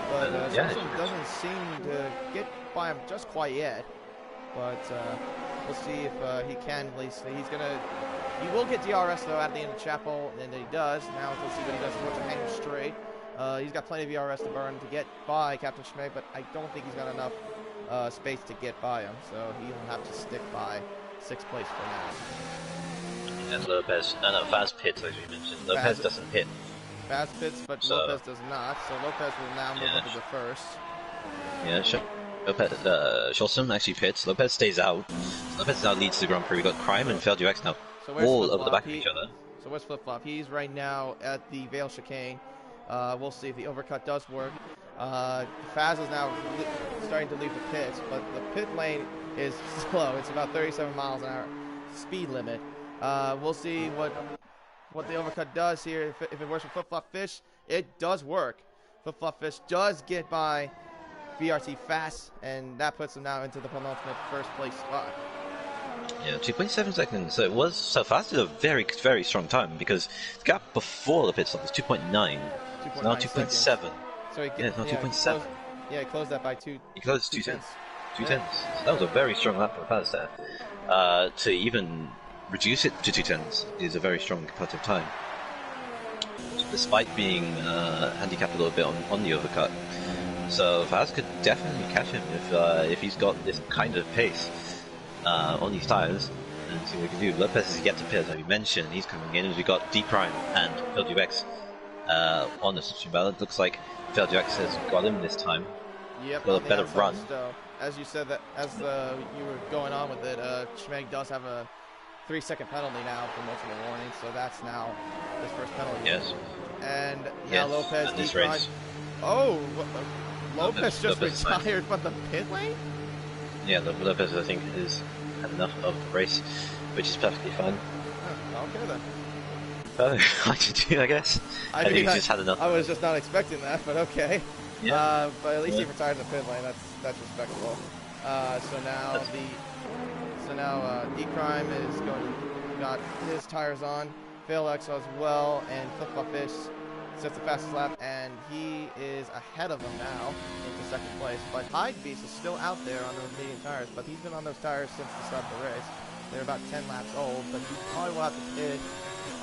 But Shawson doesn't seem to get by him just quite yet. But we'll see if he can at least. He will get DRS though at the end of Chapel, and he does. Now let's see what he does. He wants to hang him straight. He's got plenty of DRS to burn to get by Captain Schmeg, but I don't think he's got enough space to get by him. So he'll have to stick by 6th place for now. And Lopez, no, Faz pits, as you mentioned. Lopez doesn't pit. Faz pits, but Lopez does not. So Lopez will now move up to the 1st. Yeah, Lopez, Shawson actually pits. Lopez stays out. Lopez now leads the Grand Prix. We got Crime and Failed UX now all over the back of each other. So where's Flip-flop? He's right now at the Vale Chicane. We'll see if the overcut does work. Faz is now starting to leave the pits, but the pit lane is slow. It's about 37 miles an hour speed limit. We'll see what the overcut does here. If it works for Flip Flop Fish, it does work. Flip Flop Fish does get by BRT fast, and that puts him now into the penultimate first place spot. Yeah, 2.7 seconds. So it was so fast. It's a very, very strong time because the gap before the pit stop was 2.9. So now 2.7. So yeah, it's now 2.7. Yeah, he closed that by two. He closed 2 tenths. 2 tenths. So that was a very strong lap for Faz there. To even reduce it to 2 tenths is a very strong competitive time, despite being handicapped a little bit on the overcut. So Faz could definitely catch him if he's got this kind of pace on these tires, and see what he can do. Lopez is yet to pit, as we mentioned. He's coming in, as we got D Prime and FieldUX on the substitute battle. It looks like FieldUX has got him this time. Yep, got a better run. As you said, that as you were going on with it, Schmeg does have a 3-second penalty now for multiple warnings, so that's now his first penalty. Yes. And now Lopez, D Prime. Oh, Lopez just retired from the pit lane? Yeah, Lopez, I think, has had enough of the race, which is perfectly fine. Oh, okay then. I guess. I think he's just had enough. I was just not expecting that, but okay. Yeah. But at least he retired in the pit lane. That's respectable. So now D Prime is got his tires on. FieldUX as well, and Flip Flop Fish sets the fastest lap, and he is ahead of him now into second place. But Hydebeast is still out there on those medium tires, but he's been on those tires since the start of the race. They're about 10 laps old, but he probably will have to pit.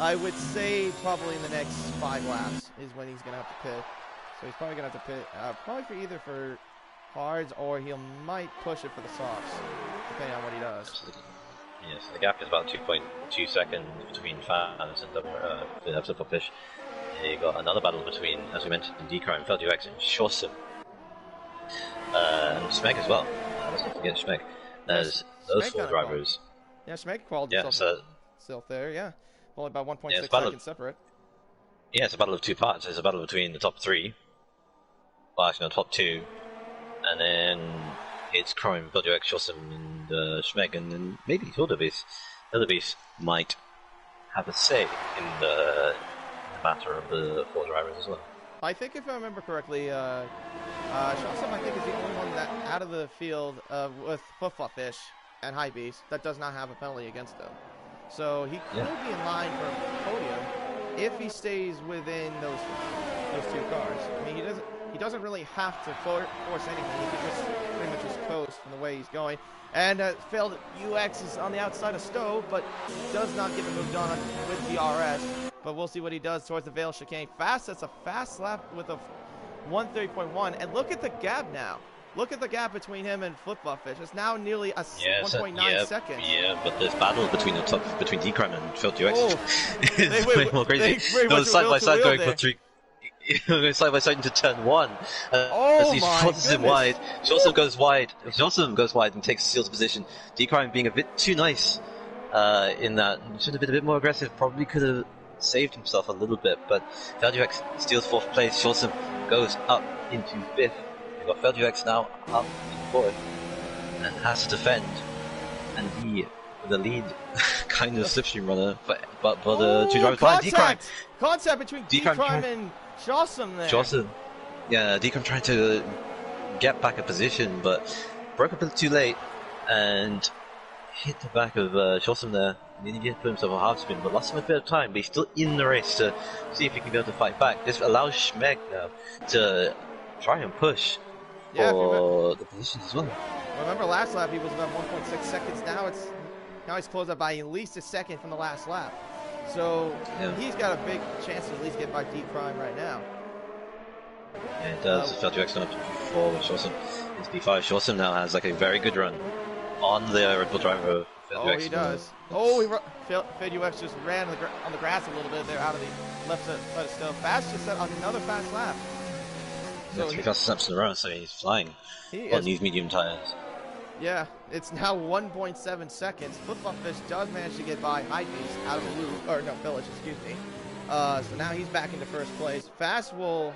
I would say probably in the next 5 laps is when he's going to have to pit. So he's probably going to have to pit, probably for either for hards, or he might push it for the softs, depending on what he does. Yes, the gap is about 2.2 seconds between Faz and Flip Flop Fish. You got another battle between, as we mentioned, D-Crime, FieldUX, and Shawsome. And Schmeg as well. Let's not forget Schmeg. There's those 4 drivers. Yeah, Schmeg crawled himself still there, yeah. Only about 1.6 seconds separate. Yeah, it's a battle of 2 parts. It's a battle between the top 3. Well, actually, no, top 2. And then it's Crime, FieldUX, Shawsome, and Schmeg, and then maybe FieldUX. FieldUX might have a say in the matter of the 4 drivers as well. I think if I remember correctly, Shawsome I think is the only one that out of the field with Flip Flop Fish and Hydebeast that does not have a penalty against him. So he could be in line for a podium if he stays within those 2 cars. I mean, he doesn't really have to force anything. He could just pretty much just coast from the way he's going. And FieldUX is on the outside of Stowe, but does not get the move done with the RS. But we'll see what he does towards the Vale chicane. That's a fast lap with a 1:30.1. And look at the gap now. Look at the gap between him and Flip Flop Fish. It's now nearly 1.9 seconds. Yeah, but this battle between D-Crime and FieldUX is way more crazy. Side by side going for 3. Side by side into turn 1. As he forces him wide. Shawsome goes wide. Shawsome goes wide and seals position. D-Crime being a bit too nice in that. Should have been a bit more aggressive. Probably could have saved himself a little bit. But FieldUX steals 4th place. Shawsome goes up into 5th. We've got FieldUX now up in 4th. And has to defend. And he, the lead kind of slipstream runner. But the 2 drivers behind D-Crime. Contact between D-Crime and Shawsome there. Shawsome. Yeah, D-Crime trying to get back a position, but broke up a bit too late and hit the back of Shawsome there. Nearly did put himself a half spin, but lost him a bit of time. But he's still in the race to see if he can be able to fight back. This allows Schmeg now to try and push for the positions as well. Remember last lap he was about 1.6 seconds. Now he's closed up by at least a second from the last lap. So he's got a big chance to at least get by D-Prime right now. Yeah, it does. FieldUX going up to P4 with Shawsome. It's P5. Shawsome now has like a very good run on the Red Bull driver. Oh, he does. Oh, FieldUX just ran on the grass a little bit there out of the left side of Stowe. Fast just set on another fast lap. So 3 fastest laps in a row, so he's flying on these medium tires. Yeah, it's now 1.7 seconds. Flip Flop Fish does manage to get by Hydebeast out of the loop, or no, Village, excuse me. So now he's back into first place. Fast will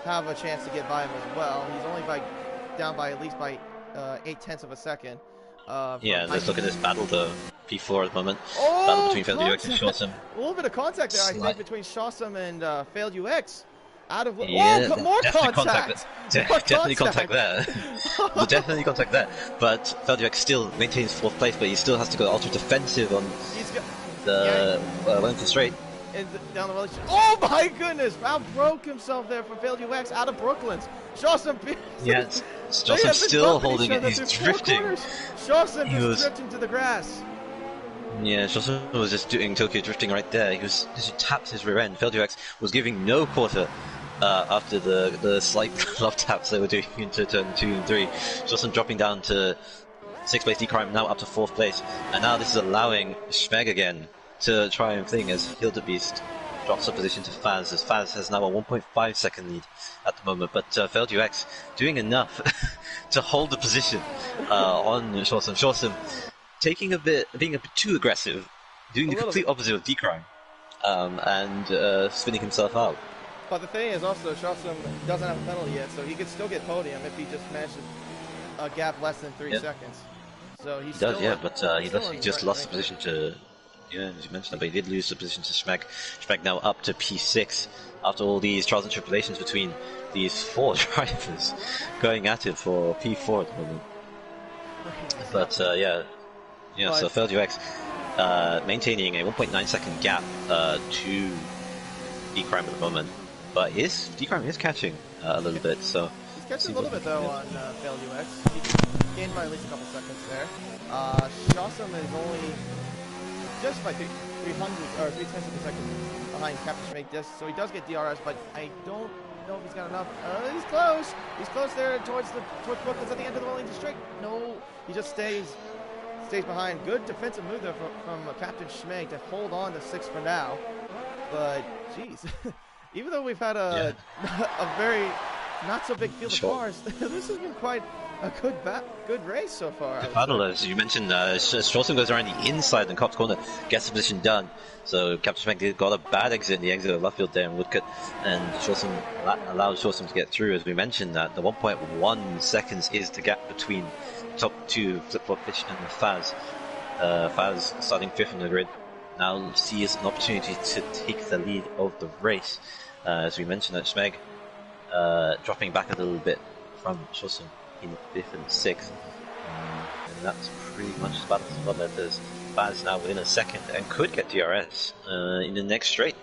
have a chance to get by him as well. He's only down by at least by 0.8 of a second. Yeah, let's look at this battle though. P4 at the moment. Oh, battle between Failed UX and Shawsome. A little bit of contact there, I think, between Shawsome and Failed UX. Yeah, more contact. Definitely contact there. Definitely contact there. But Failed UX still maintains 4th place, but he still has to go ultra defensive on the length of straight. Down the road. Oh my goodness! Mal broke himself there from Failed UX out of Brooklyn's. Shawsome. Yeah, Shawsome's still holding it. He's drifting. Shawsome just drifting to the grass. Yeah, Shawsome was just doing Tokyo drifting right there. He tapped his rear end. Failed UX was giving no quarter after the slight love taps they were doing into turn 2 and 3. Shawsome dropping down to 6th place Decrime, now up to 4th place. And now this is allowing Schmeg again to try and thing as Hildebeest drops a position to Faz, as Faz has now a 1.5 second lead at the moment, but Failed UX doing enough to hold the position on Shawsome. Shawsome being a bit too aggressive, doing the complete opposite of Decrime, and spinning himself out. But the thing is also, Shawsome doesn't have a penalty yet, so he could still get podium if he just manages a gap less than 3 seconds. So he does, but he just lost the position to. Yeah, as you mentioned that, but he did lose the position to Schmeg. Schmeg now up to P6 after all these trials and tribulations between these 4 drivers going at it for P4 at the moment. But so Failed UX maintaining a 1.9 second gap to Decrime at the moment, but Decrime is catching a little bit. So he's catching a little bit though on Failed UX. He gained by at least a couple seconds there. Shawsome is only just by 300 or 0.3 of a second behind Captain Schmeg, so he does get DRS, but I don't know if he's got enough. He's close. He's close there towards Brooklyn's at the end of the Wellington Straight. No, he just stays behind. Good defensive move there from Captain Schmeg to hold on to 6 for now. But geez, even though we've had a very not so big field of cars, this has been quite a good race so far. The battle, as you mentioned, Shawsome goes around the inside and Cops Corner gets the position done. So Captain Schmeg got a bad exit in the exit of Luffield there in Woodcut, and Shawsome allowed Shawsome to get through. As we mentioned, that the 1.1 seconds is the gap between top 2 Flip-Flop Fish and Faz. Faz starting 5th on the grid now sees an opportunity to take the lead of the race. As we mentioned, that Schmeg dropping back a little bit from Shawsome in 5th and 6th, and that's pretty much as bad as what there's. Faz now within a second and could get DRS in the next straight.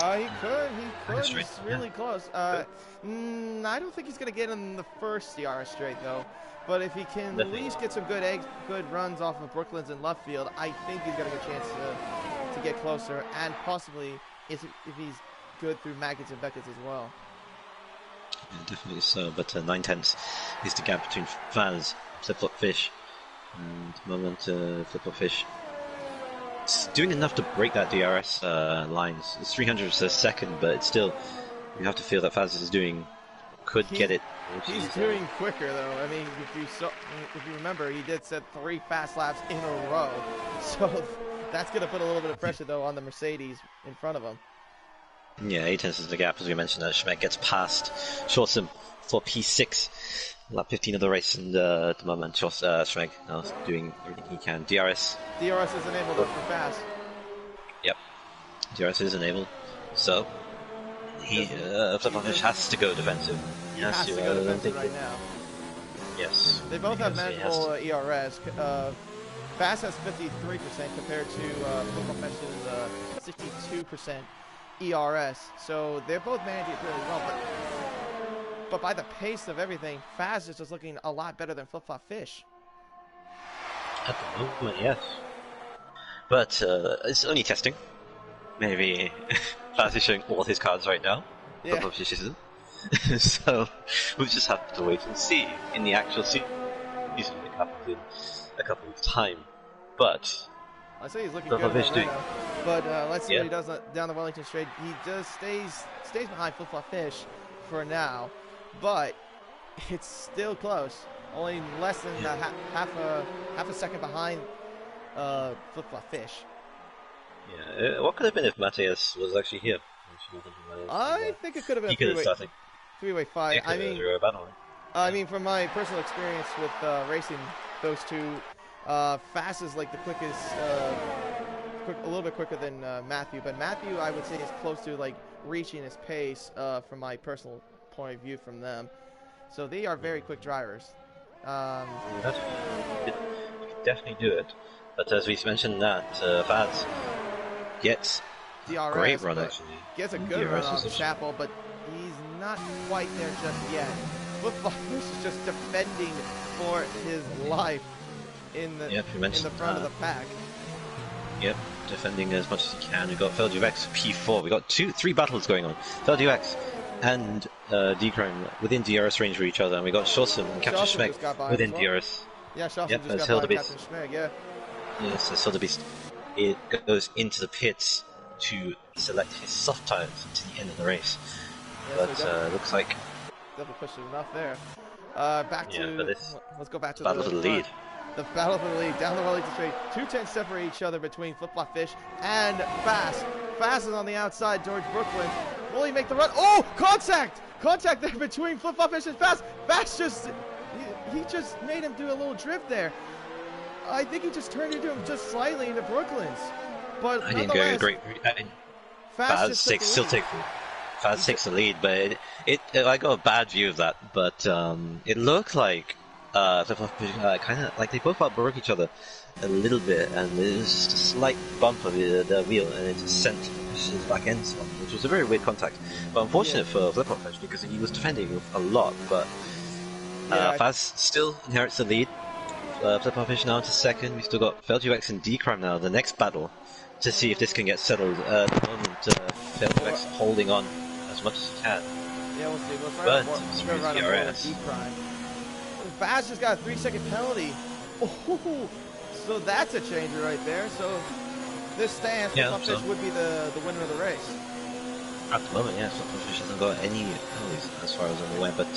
He could. He's really close. I don't think he's going to get in the first DRS straight though, but if he can at least get some good runs off of Brooklyn's and Luffield, I think he's got a good chance to get closer, and possibly if he's good through Maggots and Beckett's as well. Yeah, definitely so, but 9/10 is the gap between Faz, Flip-Flop Fish, and at the moment Flip-Flop Fish it's doing enough to break that DRS lines. It's 300 a second, but it's still, you have to feel that Faz get it. He's doing quicker though. I mean, if you remember, he did set 3 fast laps in a row, so that's going to put a little bit of pressure though on the Mercedes in front of him. Yeah, 8/10 is the gap, as we mentioned. Schmeg gets past Shawsome for P6, lap 15 of the race, and at the moment, Schmeg now doing everything he can. DRS is enabled for Fast. Yep, DRS is enabled, so he Flip-Flop Fish has to go defensive. He has to go defensive right now. Yes. They both have manageable ERS. Fast has 53% compared to Flip-Flop Fish's 62%. ERS, so they're both managing it really well, but by the pace of everything, Faz is just looking a lot better than Flip-Flop Fish. At the moment, yes. But it's only testing. Maybe Faz is showing all his cards right now. Yeah. Flip-Flop Fish isn't. So we'll just have to wait and see in the actual season in a couple of time. But I say he's looking good right now. But let's see what he does down the Wellington Straight. He just stays behind Flip-Flop Fish for now, but it's still close. Only less than half a second behind Flip-Flop Fish. Yeah, what could have been if Matthias was actually here? I think it could have been a three-way fight. I mean, I mean, from my personal experience with racing those two, Fast is like the quickest, a little bit quicker than Matthew. But Matthew, I would say, is close to like reaching his pace from my personal point of view from them. So they are very quick drivers. You could definitely do it. But as we mentioned that, Faz gets DRS, great run actually. Gets a good run on Chapel, but he's not quite there just yet. Flip-Floppers is just defending for his life in the front of the pack. Yep, defending as much as he can. We've got FelduX P4. We've got 3 battles going on. FelduX and D-Crime within DRS range for each other, and we got Shawson and Captain Schmeck within DRS. Yeah, Shawson just got by Captain Schmeck, yeah. Yes, so Hildebeest, it goes into the pits to select his soft tires to the end of the race. Yeah, but looks like definitely pushed it enough there. Let's go back to battle for the lead. The battle for the lead down the Wellington straight. 2 tenths separate each other between Flip-Flop Fish and Fast. Fast is on the outside towards Brooklyn. Will he make the run? Oh, contact! Contact there between Flip-Flop Fish and Fast. Fast he just made him do a little drift there. I think he just turned into him just slightly into Brooklyn's. But I didn't go great. Fast still takes the lead, but I got a bad view of that. But it looked like kind of like they both outbroke each other a little bit, and it was just a slight bump of the wheel, and it just sent his back end spot, which was a very weird contact. But unfortunate for Flip-Flop Fish because he was defending a lot. But Faz still inherits the lead. Flip-Flop Fish now into second. We've still got FelduX and D-Crime now, the next battle, to see if this can get settled. At the moment, FelduX holding on as much as he can. Yeah, we'll see. But right D-Crime. Faz just got a 3-second penalty. Oh, so that's a changer right there. So this stance, Flip-Flop Fish would be the winner of the race. At the moment, yeah, Flip-Flop Fish hasn't got any penalties as far as I'm aware. But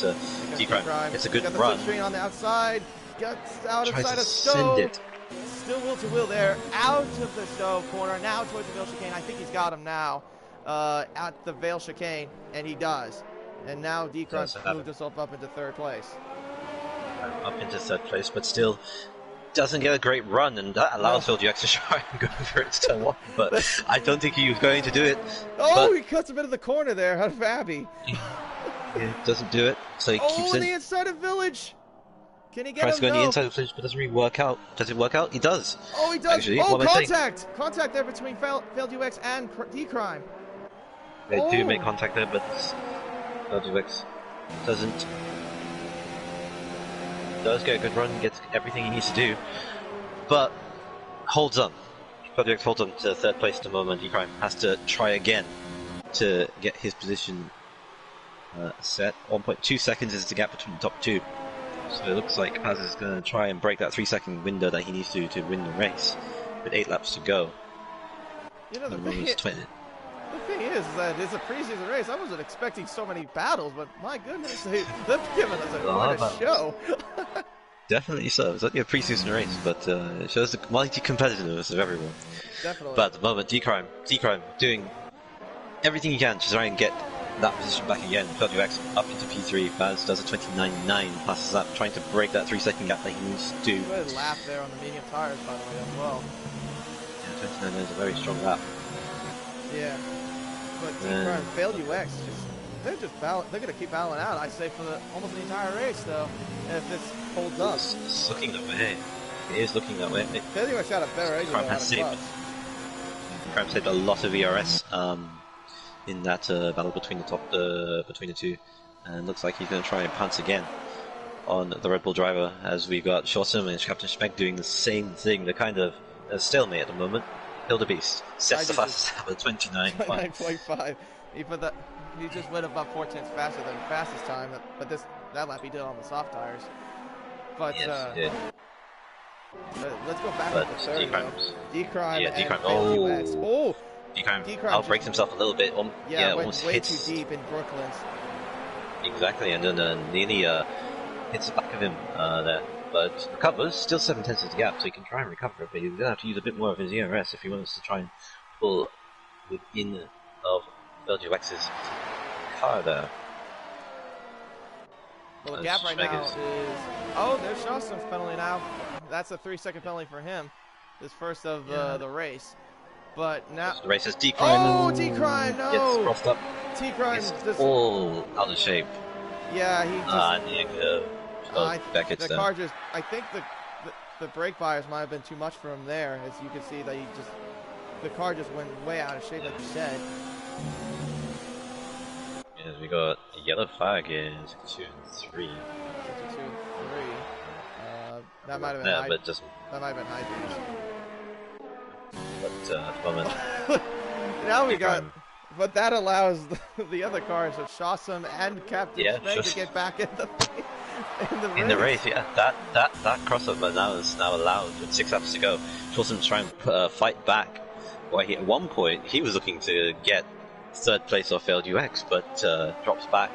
D-Crime, it's a good run. Got the on the outside. Gets out inside of Stove. Still wheel-to-wheel there. Out of the Stove corner. Now towards the Vale chicane. I think he's got him now. At the Vale chicane. And he does. And now D-Crime moved himself up into 3rd place. Up into 3rd place, but still doesn't get a great run, and that allows FelduX to try and go for it to turn 1. But I don't think he was going to do it. Oh, he cuts him into the corner there out of Abby. He doesn't do it, so he keeps in the inside of Village. Can he get tries him? to go in the inside of the Village, but doesn't really work out. Does it work out? He does. Oh, he does. Actually, contact! Contact there between FelduX and D-Crime. They do make contact there, but FelduX does get a good run, gets everything he needs to do, but holds on. FelduX holds on to 3rd place at the moment. D-Crime has to try again to get his position set. 1.2 seconds is the gap between the top 2. So it looks like Paz is going to try and break that 3-second window that he needs to win the race, with 8 laps to go. You know, the thing is that it's a preseason race. I wasn't expecting so many battles, but my goodness, they've given us quite a show. Definitely so. It's only a preseason race, but it shows the mighty competitiveness of everyone. Definitely. But at the moment, D-Crime doing everything he can to try and get that position back again. FelduX up into P3. Faz does a 29.9, passes that, trying to break that 3-second gap that he needs to do. Good lap there on the medium tires, by the way, as well. Yeah, 29.9 is a very strong lap. Yeah. But D-Crime, FelduX, they're going to keep battling out, I say, for almost the entire race, though, if this holds up. It's looking that way. It is looking that way. FelduX got a better edge than D-Crime saved a lot of ERS in that battle between the 2, and looks like he's going to try and pounce again on the Red Bull driver, as we've got Shawson and Captain Schmeck doing the same thing. They're kind of a stalemate at the moment. Hildebeest sets the fastest lap at 29.5. He just went about 4 tenths faster than the fastest time, but that lap he did on the soft tires. But yes, he did. Let's go back to the 3rd. D-Crime and D-Crime. FelduX. D-Crime outbreaks himself a little bit. Almost way hits too deep in Brooklyn's. Exactly, and then nearly hits the back of him there. But recovers, still 7 tenths of the gap, so he can try and recover it, but he's going to have to use a bit more of his ERS if he wants to try and pull within of LGX's car there. Well, the gap right now is... Oh, there's Shawsom's penalty now. That's a 3-second penalty for him. This first of the race. But now... The race is D-Crime. Oh, D-Crime, no! Gets crossed up. D-Crime just all out of shape. Yeah, he just... Beckett's the car just... I think the brake bias might have been too much for him there. As you can see that he just... The car just went way out of shape, like you said. Yes, we got a yellow flag in 2 and 3. 2 and 3. That might have been high. That might have been high beams. But at the moment, now we got. But that allows the other cars of Shawsome and Captain Schmeg to get back in the race. Yeah, that crossover now is allowed with 6 laps to go. Shawsome's trying to fight back. Well, at one point he was looking to get 3rd place off LUX, but drops back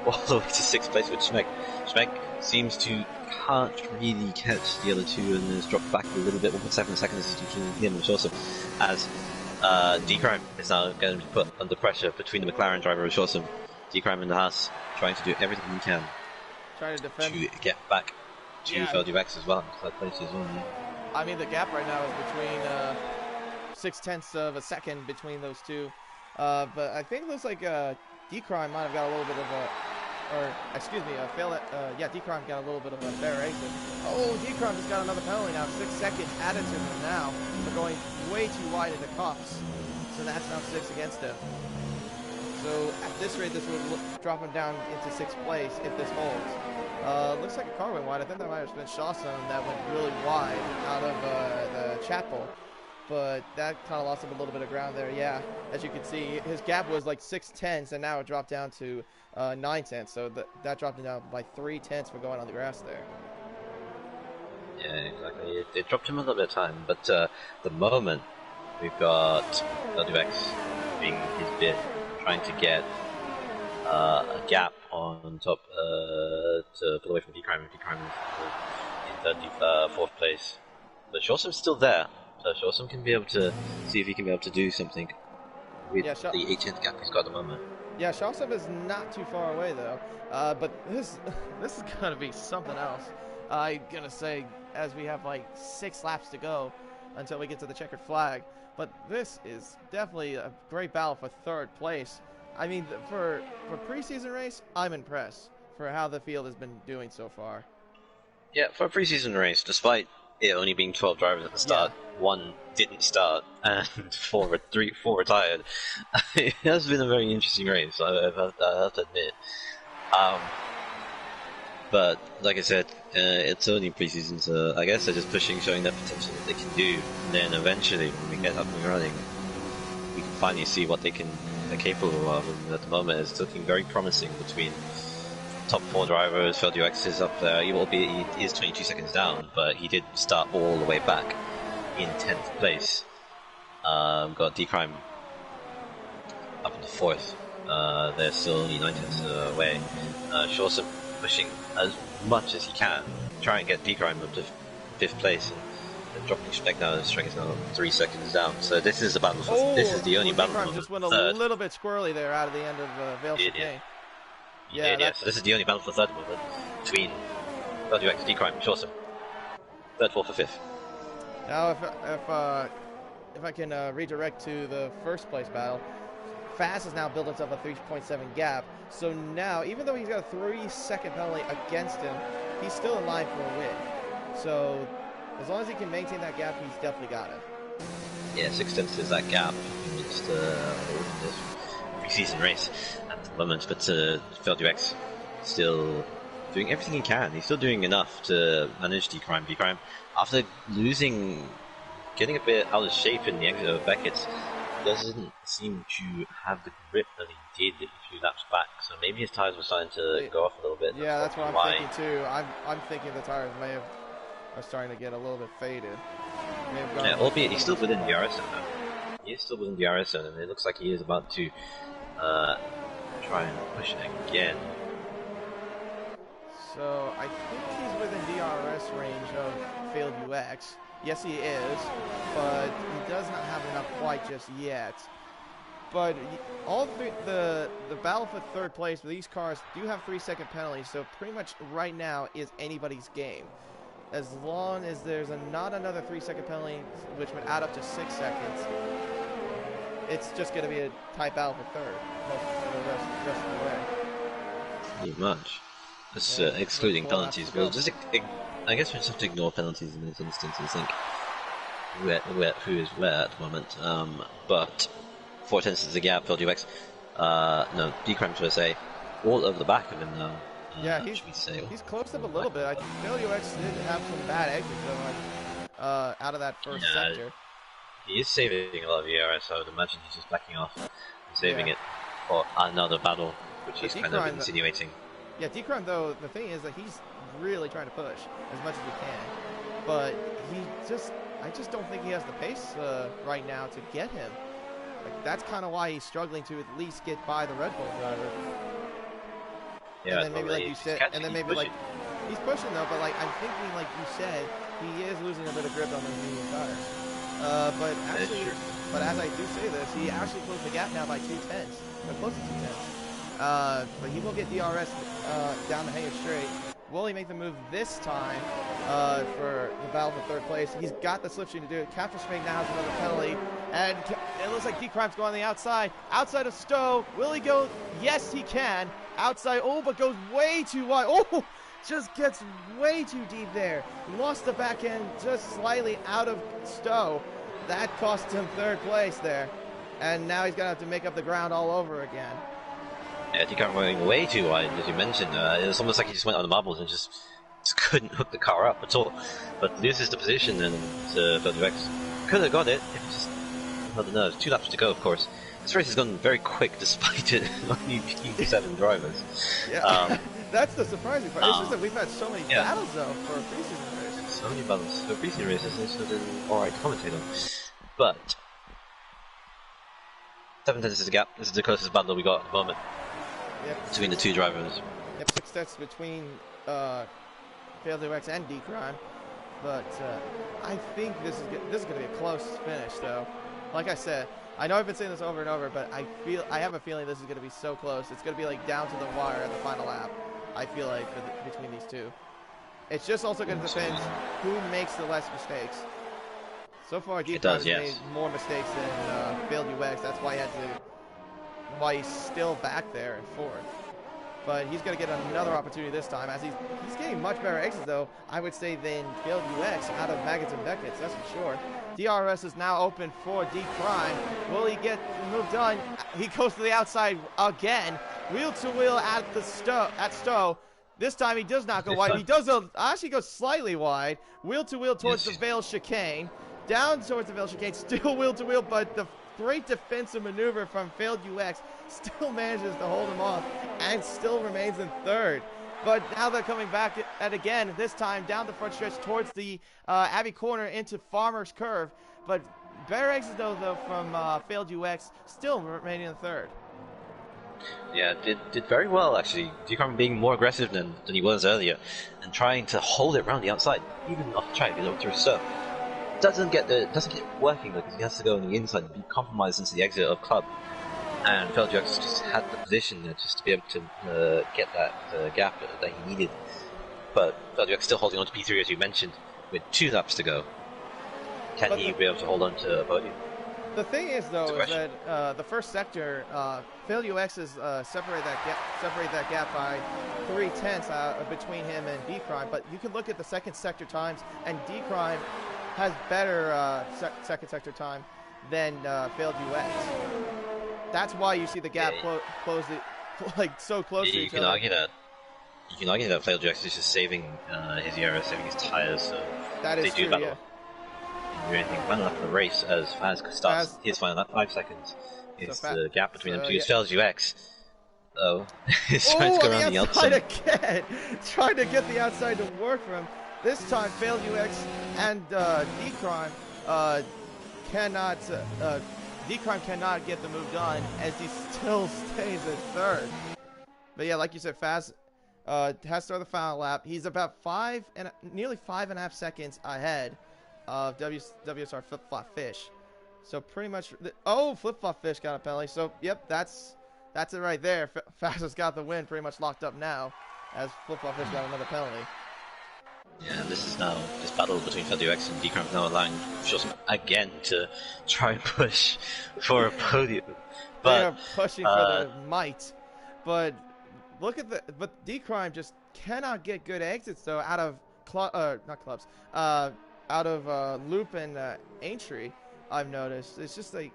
all the way to 6th place with Schmeg. Schmeg seems to can't really catch the other two and has dropped back a little bit, 1.7 seconds between him and Shawsome, as D-Crime is now going to be put under pressure between the McLaren driver and Shawsome. D-Crime in the Haas trying to do everything he can trying to defend to get back to LUX as well, 3rd place as well. Yeah. I mean, the gap right now is between 0.6 of a second between those two. But I think it looks like D-Crime might have got a little bit of a, D-Crime got a little bit of a fair exit. Oh, D-Crime just got another penalty now. 6 seconds added to him now for going way too wide into cuffs. So that's now 6 against him. So at this rate, this would drop him down into 6th place if this holds. Looks like a car went wide. I think that might have been Shawsome that went really wide out of the chapel. But that kind of lost him a little bit of ground there. Yeah, as you can see, his gap was like 0.6, and now it dropped down to 0.9. So that dropped him down by 0.3 for going on the grass there. Yeah, exactly. It dropped him a little bit of time, but the moment we've got LUX doing his bit, trying to get a gap on top to pull away from D-Crime. D-Crime is in 4th place, but Shawsome's still there. So Shawsome can be able to see if he can be able to do something with the 8th gap he's got at the moment. Yeah, Shawsome is not too far away though. But this is gonna be something else. I'm gonna say, as we have like 6 laps to go until we get to the checkered flag. But this is definitely a great battle for 3rd place. I mean, for preseason race, I'm impressed for how the field has been doing so far. Yeah, for a preseason race, despite it only being 12 drivers at the start, 1 didn't start, and 4 retired. It has been a very interesting race, I have to admit. But like I said, it's only preseason, so I guess they're just pushing, showing their potential that they can do. And then eventually, when we get up and running, we can finally see what they're capable of. And at the moment, it's looking very promising between top 4 drivers. LUX is up there. He is 22 seconds down, but he did start all the way back in 10th place. Got D-Crime up into 4th. They're still only 9/10 away. Shawsome pushing as much as he can, try and get D-Crime up to 5th place, and dropping Schmeg now. Schmeg is now 3 seconds down. So this is the battle. This is the only battle. D-Crime just went a little bit squirrely there out of the end of Vale Chicane. Yeah, so this is the only battle for 3rd moment between LUX, D-Crime, and Shawsome. 3rd, 4th, or 5th. Now, if I can redirect to the 1st place battle, Fast has now built himself a 3.7 gap. So now, even though he's got a 3-second penalty against him, he's still in line for a win. So as long as he can maintain that gap, he's definitely got it. Yeah, 6/10 is that gap against this preseason race at the moment, but LUX still doing everything he can. He's still doing enough to manage D-Crime. D-Crime, after getting a bit out of shape in the exit of Beckett's, doesn't seem to have the grip that he did a few laps back. So maybe his tires were starting to go off a little bit. Yeah, that's what I'm thinking too. I'm thinking the tires are starting to get a little bit faded. Yeah, albeit he's still within the DRS zone now. He is still within the DRS zone, and it looks like he is about to try and push it again. So I think he's within DRS range of failed UX. Yes, he is, but he does not have enough quite just yet. But all three, the battle for third place, these cars do have 3-second penalties, so pretty much right now is anybody's game. As long as there's not another 3-second penalty, which would add up to 6 seconds, it's just going to be a tight battle for third for the rest of the way. Pretty much. Just excluding penalties. Well, just I guess we just have to ignore penalties in this instance and think who is where at the moment. But 4 tenths is the gap. FieldUX, no, D-Crime to say all over the back of him now. Yeah, he's closed up a little bit. I think FieldUX did have some bad exits though, out of that first sector. He is saving a lot of ERS, so I would imagine he's just backing off and saving it for another battle, which he's kind of insinuating. Yeah, D-Crime though, the thing is that he's really trying to push as much as he can, but I just don't think he has the pace right now to get him. Like, that's kind of why he's struggling to at least get by the Red Bull driver. Yeah, and then maybe like you said, and then maybe like he's pushing though, but like I'm thinking like you said, he is losing a bit of grip on those medium tires. But actually, as I do say this, he actually closed the gap now by 2 tenths, or close to 2 tenths. But he will get DRS down the Hanger straight. Will he make the move this time for the battle for third place? He's got the slipstream to do it. Capture Spring now has another penalty. And it looks like D-Crime's going on the outside. Outside of Stowe. Will he go? Yes, he can. Outside. Oh, but goes way too wide. Oh, just gets way too deep there. Lost the back end just slightly out of Stowe. That cost him third place there. And now he's going to have to make up the ground all over again. Yeah, D-Crime going way too wide, as you mentioned. It was almost like he just went on the marbles and just couldn't hook the car up at all. But loses the position, and FieldUX could have got it if he just held the nerves. 2 laps to go, of course. This race has gone very quick despite it only being 7 drivers. Yeah, that's the surprising part. It's just that we've had so many battles though for a preseason race. So many battles for preseason races. It's sort of alright to commentate on. But 7 tenths is the gap. This is the closest battle we got at the moment. Yep. Between the 2 drivers. Yep, 6 tenths between FieldUX and D-Crime. But I think this is going to be a close finish, though. Like I said, I know I've been saying this over and over, but I have a feeling this is going to be so close. It's going to be like down to the wire at the final lap. I feel like between these 2. It's just also going to depend who makes the less mistakes. So far, D-Crime has made more mistakes than FieldUX. That's why he's still back there in 4th. But he's going to get another opportunity this time, as he's getting much better exits, though, I would say, than FieldUX out of Maggots and Beckett's, that's for sure. DRS is now open for D-Crime. Will he get the move done? He goes to the outside again. Wheel to wheel at Stowe. This time he does not go wide. He does actually go slightly wide. Wheel to wheel towards the Vale chicane. Down towards the Vale chicane. Still wheel to wheel, but the great defensive maneuver from FieldUX still manages to hold him off and still remains in 3rd. But now they're coming back at again, this time down the front stretch towards the Abbey Corner into Farmer's Curve. But better exits though from FieldUX, still remaining in 3rd. Yeah, did very well actually. D-Crime being more aggressive than he was earlier and trying to hold it around the outside, even off the track, you know, through stuff. Doesn't get working because he has to go on the inside and be compromised into the exit of club. And FieldUX just had the position there just to be able to get that gap that he needed. But FieldUX still holding on to P3 as you mentioned, with 2 laps to go. Can he be able to hold on to a podium? The thing is though, is that the first sector, FieldUX is separate that gap by 3 tenths between him and D-Crime. But you can look at the second sector times, and D-Crime has better second sector time than FieldUX. That's why you see the gap close like so close to each other. You can argue that FieldUX is just saving his ERS, saving his tires. So that is true. Battle, do anything final lap of the race as Faz starts his final lap 5 seconds. Is the gap between them two. It's FieldUX. Oh, he's trying to go around the outside again. Trying to get the outside to work for him. This time, FieldUX and D-Crime cannot. D-Crime cannot get the move done as he still stays at 3rd. But yeah, like you said, Faz Has started the final lap. He's about nearly 5.5 seconds ahead of WSR Flip Flop Fish. So pretty much, Flip Flop Fish got a penalty. So yep, that's it right there. Fastest got the win, pretty much locked up now, as Flip Flop Fish got another penalty. Yeah, this battle between FieldUX and DCrime now allowing Shawson again to try and push for a podium. But they are pushing for their might, but look at but DCrime just cannot get good exits though out of out of Loop and Aintree. I've noticed it's just like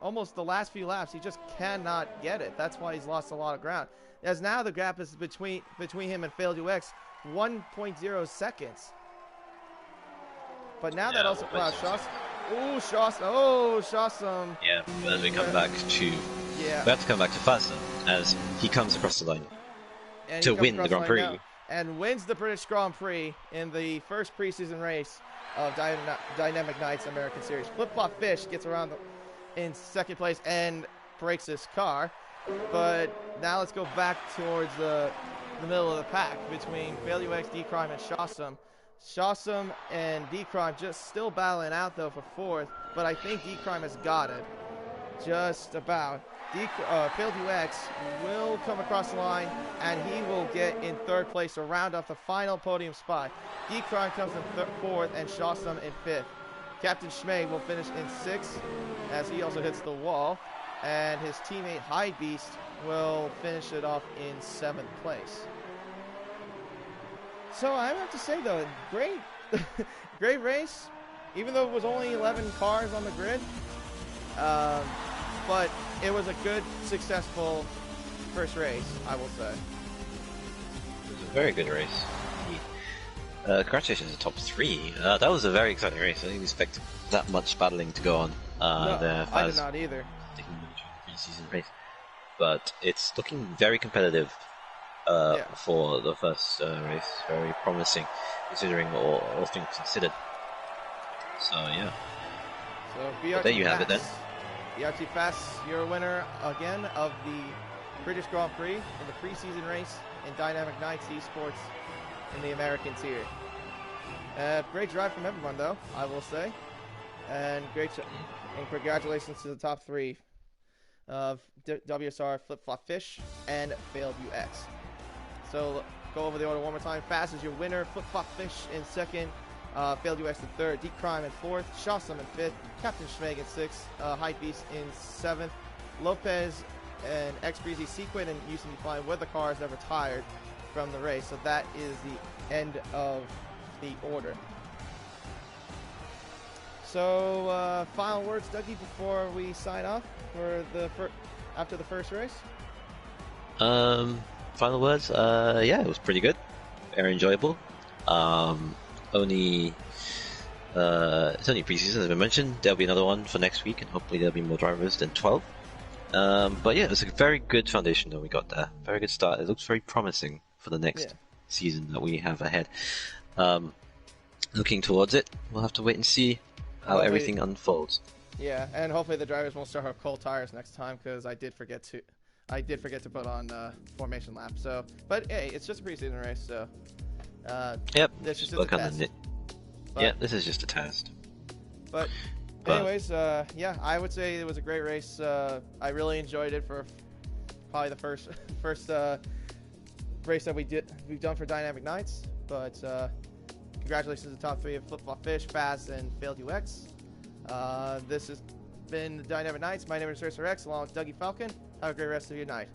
almost the last few laps he just cannot get it. That's why he's lost a lot of ground. As now the gap is between him and FieldUX 1.0 seconds. But now that also allows Shawson. Yeah, but as we come back to we have to come back to Fazza as he comes across the line to win the Grand Prix and wins the British Grand Prix in the first preseason race of Dynamic Nights American Series. Flip Flop Fish gets around in second place and breaks his car. But now let's go back towards the middle of the pack between FieldUX, DCrime, and Shawson. Shawson and DCrime just still battling out though for fourth, but I think DCrime has got it. Just about. FieldUX will come across the line and he will get in third place to round off the final podium spot. DCrime comes in fourth and Shawson in fifth. Captain Schmeg will finish in sixth as he also hits the wall, and his teammate Hyde Beast will finish it off in seventh place. So I have to say though, great great race, even though it was only 11 cars on the grid. But it was a good, successful first race, I will say. It was a very good race. Congratulations to top 3. That was a very exciting race. I didn't expect that much battling to go on. No, I did not either. The preseason race. But it's looking very competitive for the first race. Very promising, considering all things considered. So, yeah. So, there you have it then. BRT Fast, your winner again of the British Grand Prix in the preseason race in Dynamic Nights Esports in the American tier. Great drive from everyone, though, I will say, and and congratulations to the top 3 of WSR, Flip Flop Fish, and FieldUX. So go over the order one more time. Fast is your winner. Flip Flop Fish in second. FieldUX in third, DCrime in fourth, Shawson in fifth, Captain Schmeg in sixth, Hyde Beast in seventh, Lopez and X-Breezy, Sequin, and UCB Flying were the cars that retired from the race. So that is the end of the order. So final words, Dougie, before we sign off for after the first race. Final words. Yeah, it was pretty good, very enjoyable. It's only preseason, as I mentioned. There'll be another one for next week, and hopefully there'll be more drivers than 12. But yeah, it was a very good foundation that we got there. Very good start. It looks very promising for the next season that we have ahead. Looking towards it, we'll have to wait and see how everything unfolds. Yeah, and hopefully the drivers won't start with cold tires next time, because I did forget to put on formation lap. So, but hey, it's just a preseason race, so. Yep. This is just a test. This is just a test. But anyways, yeah, I would say it was a great race. I really enjoyed it for probably the first race that we've done for Dynamic Nights. But congratulations to the top 3 of Flip Flop Fish, Fast, and FieldUX. This has been the Dynamic Nights. My name is Racer X, along with Dougie Falcon. Have a great rest of your night.